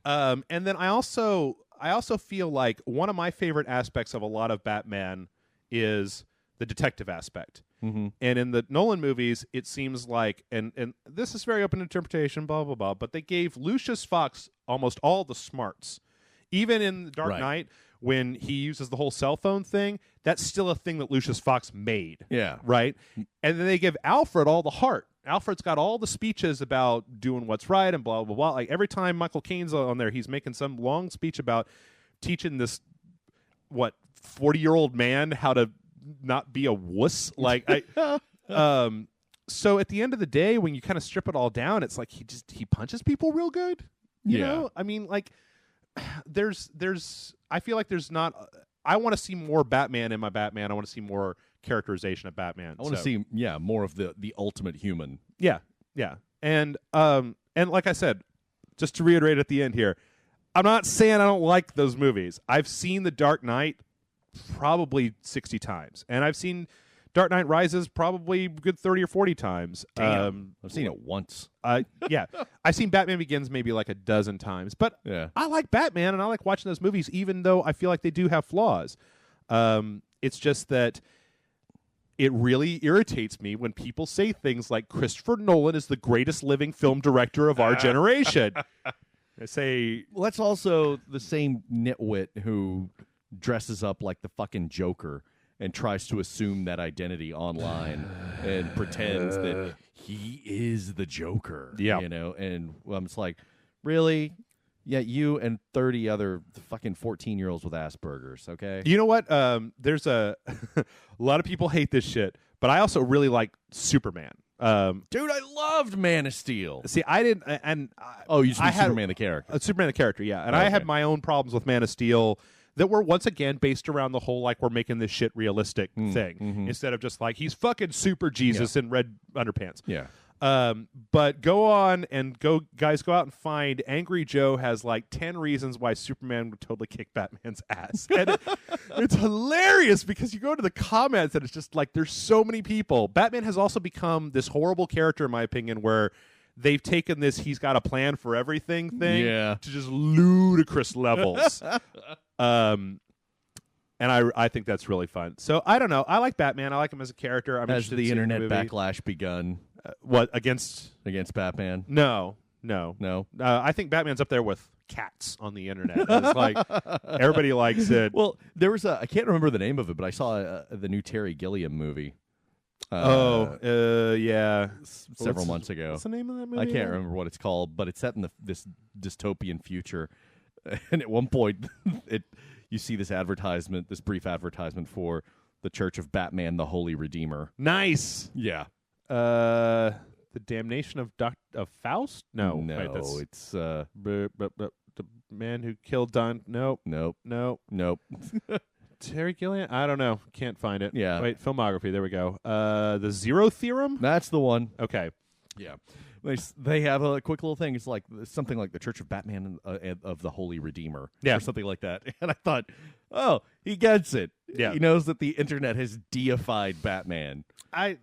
And then I also feel like one of my favorite aspects of a lot of Batman is the detective aspect. Mm-hmm. And in the Nolan movies, it seems like, and this is very open interpretation, blah, blah, blah, but they gave Lucius Fox almost all the smarts. Even in The Dark Knight, when he uses the whole cell phone thing, that's still a thing that Lucius Fox made. Yeah. Right? And then they give Alfred all the heart. Alfred's got all the speeches about doing what's right and blah, blah, blah. Like every time Michael Caine's on there, he's making some long speech about teaching this, 40-year-old man how to not be a wuss. So at the end of the day, when you kind of strip it all down, it's like he punches people real good. You know? I mean, like there's I feel like there's not. I want to see more Batman in my Batman. I want to see more characterization of Batman. I want to see more of the ultimate human. Yeah. And like I said, just to reiterate at the end here, I'm not saying I don't like those movies. I've seen The Dark Knight probably 60 times, and I've seen Dark Knight Rises probably a good 30 or 40 times. Damn. I've seen it once. Yeah. I've seen Batman Begins maybe like a dozen times. But I like Batman, and I like watching those movies, even though I feel like they do have flaws. It's just that it really irritates me when people say things like Christopher Nolan is the greatest living film director of our generation. I say... Well, that's also the same nitwit who dresses up like the fucking Joker and tries to assume that identity online and pretends that he is the Joker. Yeah. You know, and I'm just like, really? Yeah, you and 30 other fucking 14-year-olds with Asperger's, okay? You know what? There's a lot of people hate this shit, but I also really like Superman. Dude, I loved Man of Steel. See, I didn't, and you just mean Superman the character. Superman the character, yeah. And I had my own problems with Man of Steel that were once again based around the whole like we're making this shit realistic thing instead of just like he's fucking super Jesus in red underpants. Yeah. But go on and go out and find Angry Joe has like 10 reasons why Superman would totally kick Batman's ass. And it's hilarious because you go to the comments and it's just like there's so many people. Batman has also become this horrible character in my opinion where they've taken this he's got a plan for everything thing to just ludicrous levels. And I think that's really fun. So I don't know. I like Batman. I like him as a character. I'm Has the internet movie. backlash begun? What against Batman? No. I think Batman's up there with cats on the internet. It's like everybody likes it. Well, there was I can't remember the name of it, but I saw the new Terry Gilliam movie. Yeah, several months ago. What's the name of that movie? I can't remember what it's called, but it's set in this dystopian future. And at one point, you see this brief advertisement for the Church of Batman, the Holy Redeemer. Nice. Yeah. The Damnation of Faust? No, wait, it's the man who killed Don. Nope. Terry Gilliam? I don't know. Can't find it. Yeah. Wait, filmography. There we go. The Zero Theorem? That's the one. Okay. Yeah. They have a quick little thing. It's like something like the Church of Batman of the Holy Redeemer, or something like that. And I thought, oh, he gets it. Yeah, he knows that the internet has deified Batman. I'm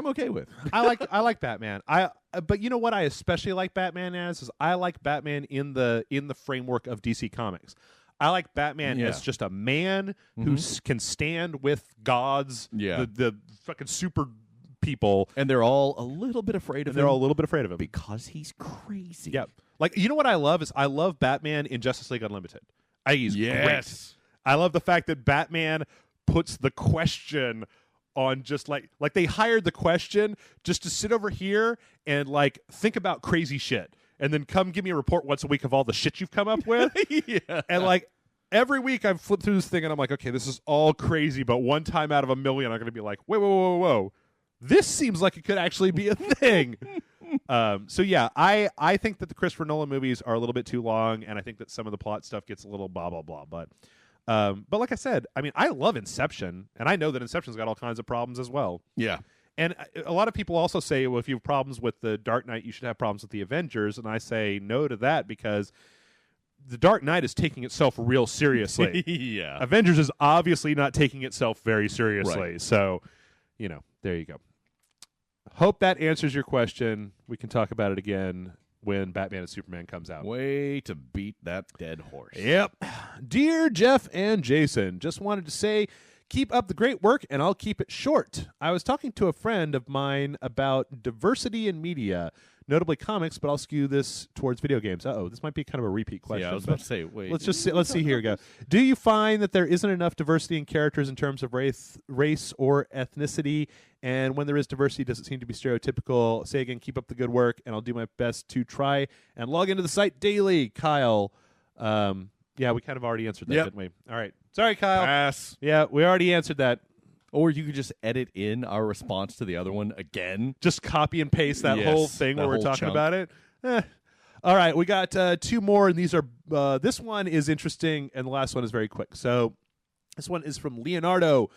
okay with. I like Batman. But you know what I especially like Batman as is I like Batman in the framework of DC Comics. I like Batman as just a man who can stand with gods. Yeah, the fucking super people, and they're all a little bit afraid of him. They're all a little bit afraid of him because he's crazy. Yeah, like you know what I love is I love Batman in Justice League Unlimited. I think he's great. I love the fact that Batman puts the Question on just like they hired the Question just to sit over here and like think about crazy shit and then come give me a report once a week of all the shit you've come up with. And like every week I've flipped through this thing and I'm like, okay, this is all crazy, but one time out of a million I'm going to be like, whoa. This seems like it could actually be a thing. So yeah, I think that the Christopher Nolan movies are a little bit too long, and I think that some of the plot stuff gets a little blah blah blah. But like I said, I mean, I love Inception, and I know that Inception's got all kinds of problems as well. Yeah. And a lot of people also say, well, if you have problems with The Dark Knight, you should have problems with The Avengers, and I say no to that because The Dark Knight is taking itself real seriously. Yeah. Avengers is obviously not taking itself very seriously. Right. So, there you go. Hope that answers your question. We can talk about it again when Batman and Superman comes out. Way to beat that dead horse. Yep. Dear Jeff and Jason, just wanted to say, keep up the great work, and I'll keep it short. I was talking to a friend of mine about diversity in media, notably comics, but I'll skew this towards video games. This might be kind of a repeat question. Yeah, I was about to say, wait. Let's see here we go. Do you find that there isn't enough diversity in characters in terms of race or ethnicity? And when there is diversity, does it seem to be stereotypical? Say again, keep up the good work, and I'll do my best to try and log into the site daily. Kyle. Yeah, we kind of already answered that, didn't we? All right. Sorry, Kyle. Pass. Yeah, we already answered that. Or you could just edit in our response to the other one again. Just copy and paste that whole thing where we're talking about it. All right, we got two more, and these are this one is interesting, and the last one is very quick. So this one is from Leonardo.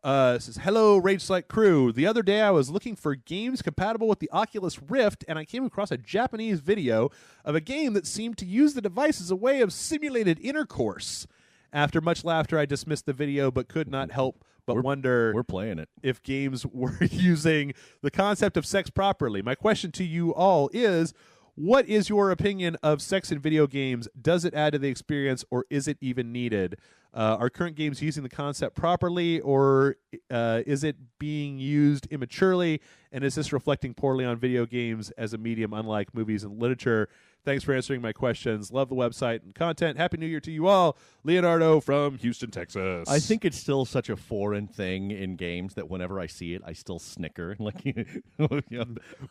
It says, hello, Rage Select crew. The other day I was looking for games compatible with the Oculus Rift, and I came across a Japanese video of a game that seemed to use the device as a way of simulated intercourse. After much laughter, I dismissed the video, but could not help but wonder we're playing it. If games were using the concept of sex properly. My question to you all is, what is your opinion of sex in video games? Does it add to the experience, or is it even needed? Are current games using the concept properly, or is it being used immaturely? And is this reflecting poorly on video games as a medium, unlike movies and literature? Thanks for answering my questions. Love the website and content. Happy New Year to you all. Leonardo from Houston, Texas. I think it's still such a foreign thing in games that whenever I see it, I still snicker. Like,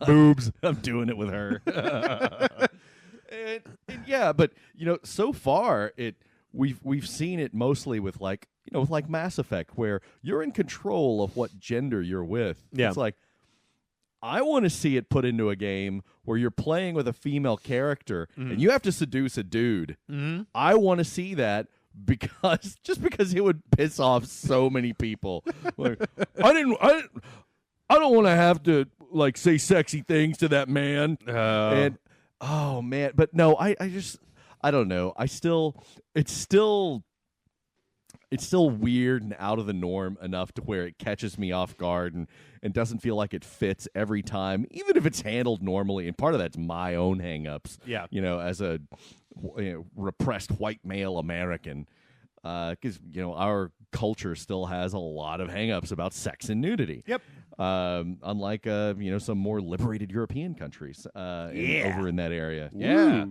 boobs. I'm doing it with her. and yeah, but so far we've seen it mostly with with Mass Effect, where you're in control of what gender you're with. Yeah. It's like, I want to see it put into a game where you're playing with a female character and you have to seduce a dude. Mm-hmm. I want to see that because it would piss off so many people. Like, I don't want to have to say sexy things to that man. And oh man, but no, I don't know. It's still weird and out of the norm enough to where it catches me off guard and doesn't feel like it fits every time, even if it's handled normally. And part of that's my own hang-ups, Yeah. As a repressed white male American, because, our culture still has a lot of hang-ups about sex and nudity. Yep. Unlike, some more liberated European countries over in that area. Ooh. Yeah.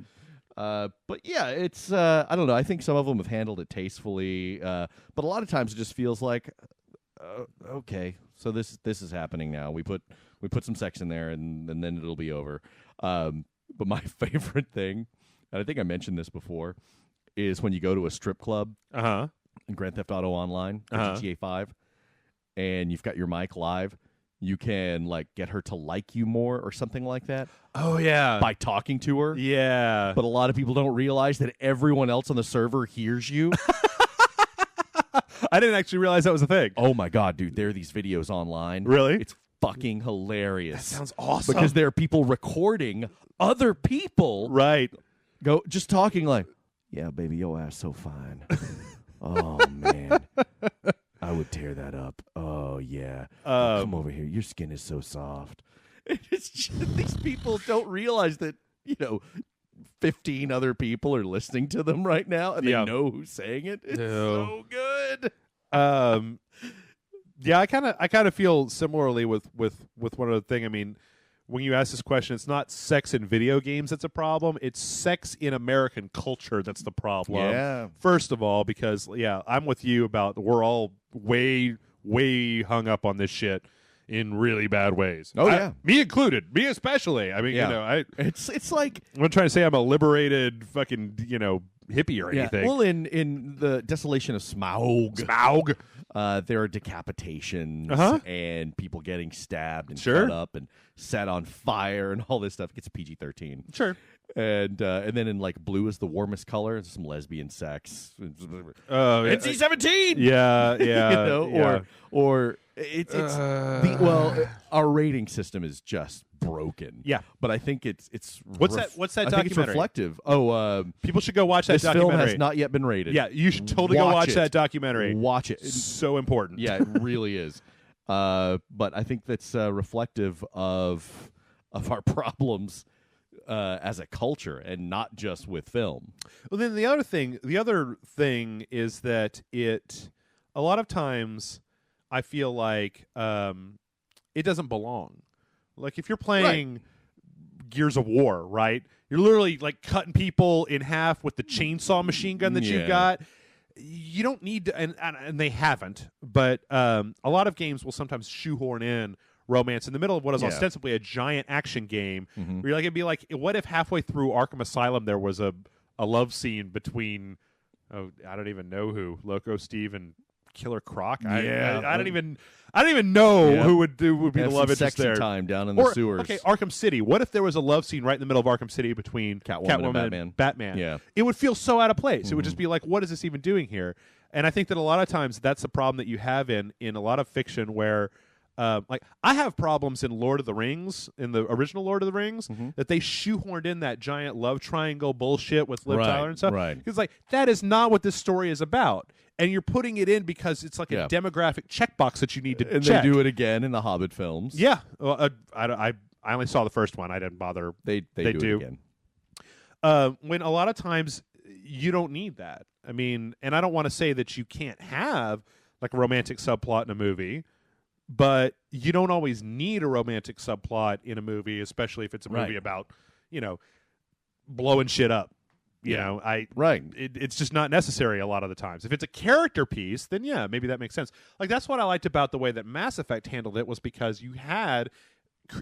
But yeah, it's I don't know. I think some of them have handled it tastefully, but a lot of times it just feels like, okay, so this is happening now. We put some sex in there, and then it'll be over. But my favorite thing, and I think I mentioned this before, is when you go to a strip club in Grand Theft Auto Online, GTA 5, and you've got your mic live. You can get her to like you more or something like that. Oh, yeah. By talking to her. Yeah. But a lot of people don't realize that everyone else on the server hears you. I didn't actually realize that was a thing. Oh my God, dude. There are these videos online. Really? It's fucking hilarious. That sounds awesome. Because there are people recording other people. Right. Just talking like, yeah, baby, your ass so fine. Oh, man. I would tear that up. Oh, yeah. Come over here. Your skin is so soft. It's just, these people don't realize that, 15 other people are listening to them right now, and they know who's saying it. It's so good. Yeah, I kind of feel similarly with one other thing. I mean, when you ask this question, it's not sex in video games that's a problem. It's sex in American culture that's the problem. Yeah. First of all, because, I'm with you about we're all way, way hung up on this shit in really bad ways. Oh, yeah. Me included. Me especially. I mean, it's like... I'm not trying to say I'm a liberated fucking, hippie or anything. Well, in the Desolation of Smaug, there are decapitations and people getting stabbed and cut up and set on fire and all this stuff. It gets a PG-13. Sure. And then in blue is the warmest color, there's some lesbian sex. NC-17. Yeah. Or it's our rating system is just broken. Yeah. But I think it's what's that documentary? I think it's reflective. People should go watch that this documentary. Film has not yet been rated. Yeah, you should totally go watch that documentary. Watch it. It's so important. Yeah, it really is. But I think that's reflective of our problems as a culture, and not just with film. Well, then the other thing is that a lot of times I feel like it doesn't belong. Like if you're playing Gears of War, right? You're literally cutting people in half with the chainsaw machine gun that you've got. You don't need to, and they haven't, but a lot of games will sometimes shoehorn in romance in the middle of what is ostensibly a giant action game. Mm-hmm. Where it'd be like, what if halfway through Arkham Asylum there was a love scene between, I don't even know who, Loco Steve and Killer Croc. Yeah. I don't even know Yeah. who would be Have the some love interest sexy there. time down in the sewers. Okay, Arkham City. What if there was a love scene right in the middle of Arkham City between Catwoman and Batman? Yeah. It would feel so out of place. It would just be like, what is this even doing here? And I think that a lot of times that's the problem that you have in a lot of fiction where like I have problems in Lord of the Rings, in the original Lord of the Rings, that they shoehorned in that giant love triangle bullshit with Liv Tyler and stuff. Right. Because like that is not what this story is about. And you're putting it in because it's like a demographic checkbox that you need to And check. they do it again in the Hobbit films. Yeah. Well, I only saw the first one. I didn't bother. They do it again. When a lot of times you don't need that. I mean, and I don't want to say that you can't have like a romantic subplot in a movie, but you don't always need a romantic subplot in a movie, especially if it's a movie about, blowing shit up. You know, it's just not necessary a lot of the times. If it's a character piece, then yeah, maybe that makes sense. Like that's what I liked about the way that Mass Effect handled it, was because you had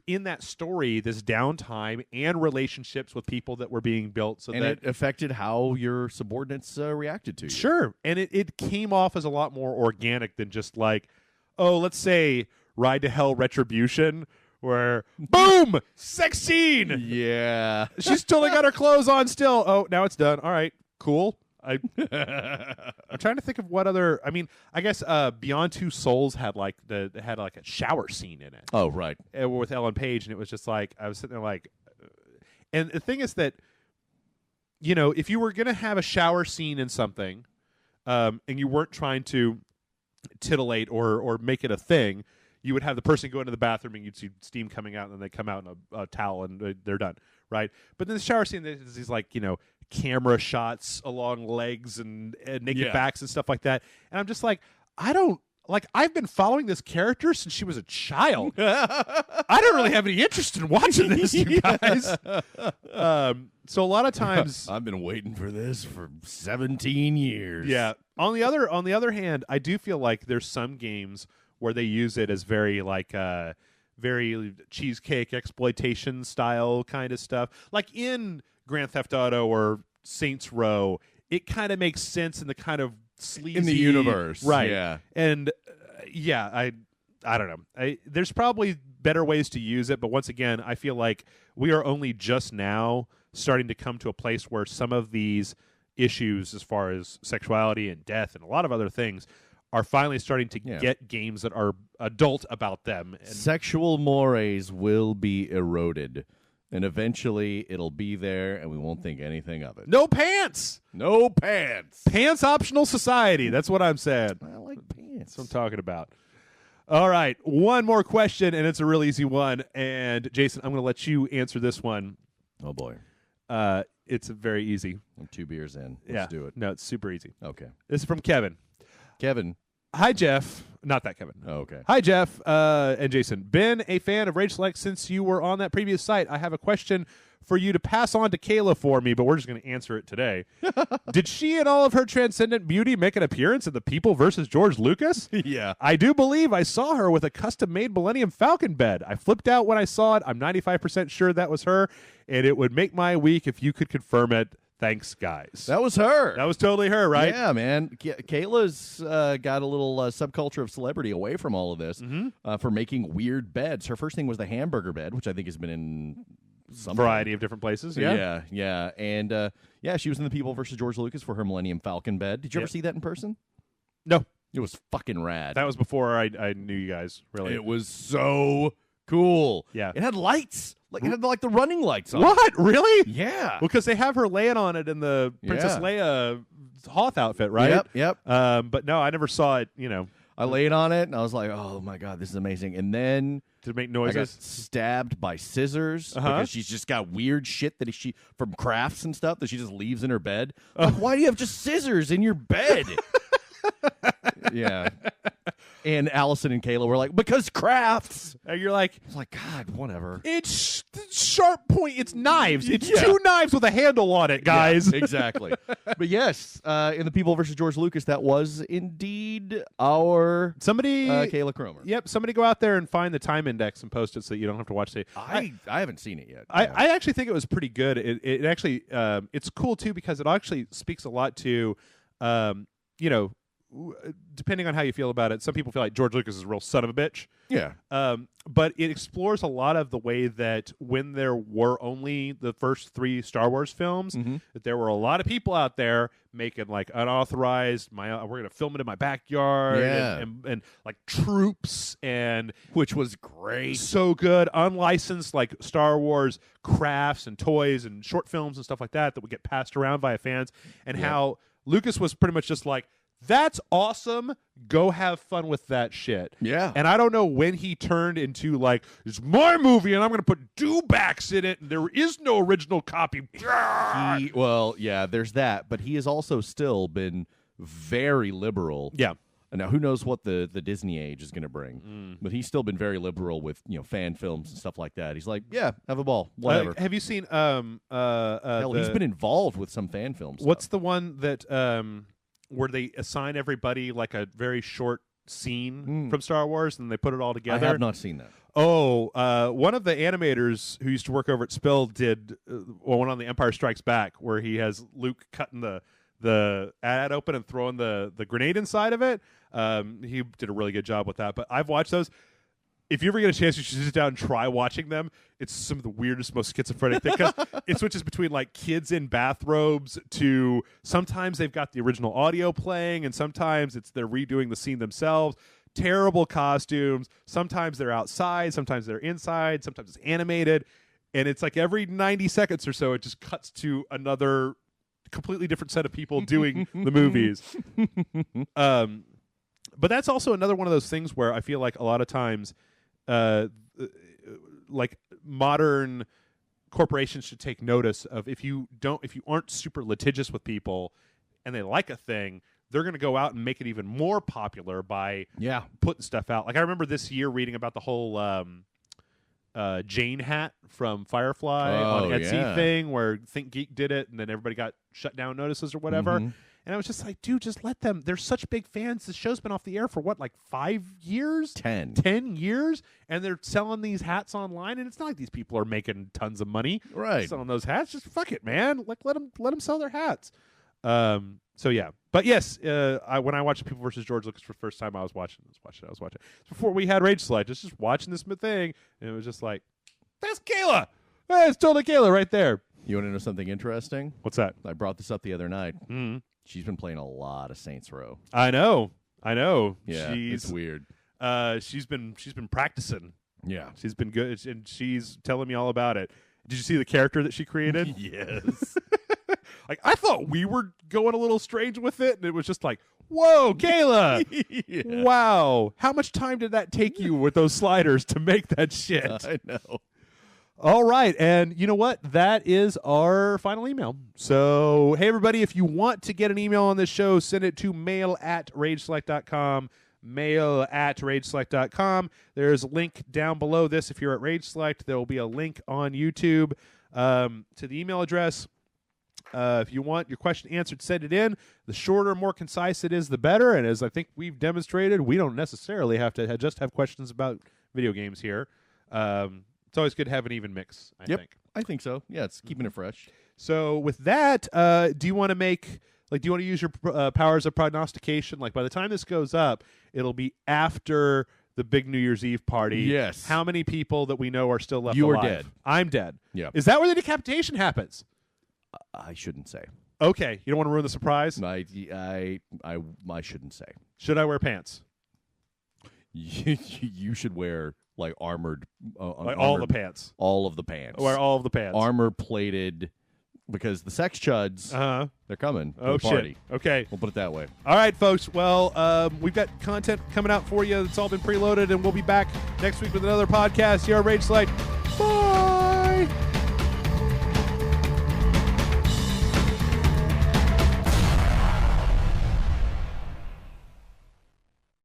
in that story this downtime and relationships with people that were being built, so and that it affected how your subordinates reacted to you. Sure, and it came off as a lot more organic than just like, oh, let's say Ride to Hell Retribution, where boom, sex scene. Yeah, she's totally got her clothes on still. Oh, now it's done. All right, cool. I'm trying to think of what other. I mean, I guess Beyond Two Souls had like a shower scene in it. Oh, right, with Ellen Page, and it was just like I was sitting there like, and the thing is that, if you were gonna have a shower scene in something, and you weren't trying to titillate or make it a thing, you would have the person go into the bathroom and you'd see steam coming out, and then they come out in a towel and they're done, right? But then the shower scene, there's these like camera shots along legs and naked backs and stuff like that, and I'm just like, I've been following this character since she was a child. I don't really have any interest in watching this, you guys. So a lot of times I've been waiting for this for 17 years. Yeah. On the other hand, I do feel like there's some games where they use it as very like very cheesecake exploitation style kind of stuff. Like in Grand Theft Auto or Saints Row, it kind of makes sense in the kind of sleazy in the universe, right? Yeah, and I don't know. There's probably better ways to use it, but once again, I feel like we are only just now starting to come to a place where some of these issues, as far as sexuality and death and a lot of other things, are finally starting to get games that are adult about them. And sexual mores will be eroded. And eventually it'll be there, and we won't think anything of it. No pants! No pants! Pants optional society. That's what I'm saying. I like pants. That's what I'm talking about. All right, one more question, and it's a real easy one. And Jason, I'm going to let you answer this one. Oh, boy. It's very easy. I'm 2 beers in. Let's do it. No, it's super easy. Okay. This is from Kevin. Kevin. Hi, Jeff. Not that Kevin. Oh, okay. Hi, Jeff and Jason. Been a fan of Rage Select since you were on that previous site. I have a question for you to pass on to Kayla for me, but we're just going to answer it today. Did she and all of her transcendent beauty make an appearance in The People versus George Lucas? Yeah. I do believe I saw her with a custom-made Millennium Falcon bed. I flipped out when I saw it. I'm 95% sure that was her, and it would make my week if you could confirm it. Thanks, guys. That was her. That was totally her, right? Yeah, man. Kayla's got a little subculture of celebrity away from all of this for making weird beds. Her first thing was the hamburger bed, which I think has been in some variety of different places. Yeah. Yeah. And she was in The People versus George Lucas for her Millennium Falcon bed. Did you ever see that in person? No. It was fucking rad. That was before I knew you guys, really. It was so cool. Yeah. It had lights. Like it had like the running lights on. What? Really? Yeah. Because they have her laying on it in the Princess Leia Hoth outfit, right? Yep. But no, I never saw it, I laid on it and I was like, oh my God, this is amazing. And then to make I noises, got stabbed by scissors because she's just got weird shit that she from crafts and stuff that she just leaves in her bed. Like, why do you have just scissors in your bed? Yeah. And Allison and Kayla were like, because crafts. And you're like, I was like, God, whatever. It's sharp point. It's knives. It's 2 knives with a handle on it, guys. Yeah, exactly. But yes, in The People versus George Lucas, that was indeed our Kayla Cromer. Yep. Somebody go out there and find the time index and post it so that you don't have to watch it. I haven't seen it yet. I actually think it was pretty good. It actually it's cool too because it actually speaks a lot to depending on how you feel about it, some people feel like George Lucas is a real son of a bitch. Yeah. But it explores a lot of the way that when there were only the first 3 Star Wars films, that there were a lot of people out there making like unauthorized, we're going to film it in my backyard, and like troops, and which was great. So good. Unlicensed like Star Wars crafts and toys and short films and stuff like that would get passed around via fans, and how Lucas was pretty much just like, that's awesome. Go have fun with that shit. Yeah. And I don't know when he turned into like, it's my movie and I'm going to put dewbacks in it and there is no original copy. There's that. But he has also still been very liberal. Yeah. Now, who knows what the Disney age is going to bring. But he's still been very liberal with, fan films and stuff like that. He's like, yeah, have a ball. Whatever. Have you seen... Hell, he's been involved with some fan films. What's the one that... where they assign everybody like a very short scene from Star Wars and they put it all together? I have not seen that. Oh, one of the animators who used to work over at Spill did one on The Empire Strikes Back where he has Luke cutting the ad open and throwing the grenade inside of it. He did a really good job with that. But I've watched those. If you ever get a chance, you should sit down and try watching them. It's some of the weirdest, most schizophrenic thing. 'Cause it switches between like kids in bathrobes to sometimes they've got the original audio playing, and sometimes they're redoing the scene themselves. Terrible costumes. Sometimes they're outside. Sometimes they're inside. Sometimes it's animated, and it's like every 90 seconds or so, it just cuts to another completely different set of people doing the movies. But that's also another one of those things where I feel like a lot of times. Like modern corporations should take notice of if you aren't super litigious with people and they like a thing, they're going to go out and make it even more popular by putting stuff out. Like I remember this year reading about the whole Jane hat from Firefly on Etsy thing where ThinkGeek did it and then everybody got shut down notices or whatever. And I was just like, dude, just let them. They're such big fans. The show's been off the air for what, like 5 years? 10. 10 years? And they're selling these hats online, and it's not like these people are making tons of money selling those hats. Just fuck it, man. Like let them sell their hats. So yeah. But yes, when I watched People vs. George Lucas for the first time, I was watching. Before we had Rage Select, just watching this thing, and it was just like, that's Kayla. It's totally Kayla right there. You want to know something interesting? What's that? I brought this up the other night. She's been playing a lot of Saints Row. I know. Yeah, it's weird. She's been practicing. Yeah, she's been good, and she's telling me all about it. Did you see the character that she created? Yes. Like I thought we were going a little strange with it, and it was just like, whoa, Kayla! Wow, how much time did that take you with those sliders to make that shit? I know. All right, and you know what? That is our final email. So, hey, everybody, if you want to get an email on this show, send it to mail@rageselect.com, mail@rageselect.com. There's a link down below this. If you're at Rage Select, there will be a link on YouTube to the email address. If you want your question answered, send it in. The shorter, more concise it is, the better. And as I think we've demonstrated, we don't necessarily have to just have questions about video games here. It's always good to have an even mix, I think. I think so. Yeah, it's keeping it fresh. So with that, do you want to use your powers of prognostication? Like by the time this goes up, it'll be after the big New Year's Eve party. Yes. How many people that we know are still left alive? You are dead. I'm dead. Yeah. Is that where the decapitation happens? I shouldn't say. Okay. You don't want to ruin the surprise? I shouldn't say. Should I wear pants? You should wear like armored, all the pants. All of the pants. Wear all of the pants. Armor plated, because the sex chuds, they're coming. Oh, to the party. Shit. Okay. We'll put it that way. All right, folks. Well, we've got content coming out for you. It's all been preloaded, and we'll be back next week with another podcast here on Rage Select. Bye.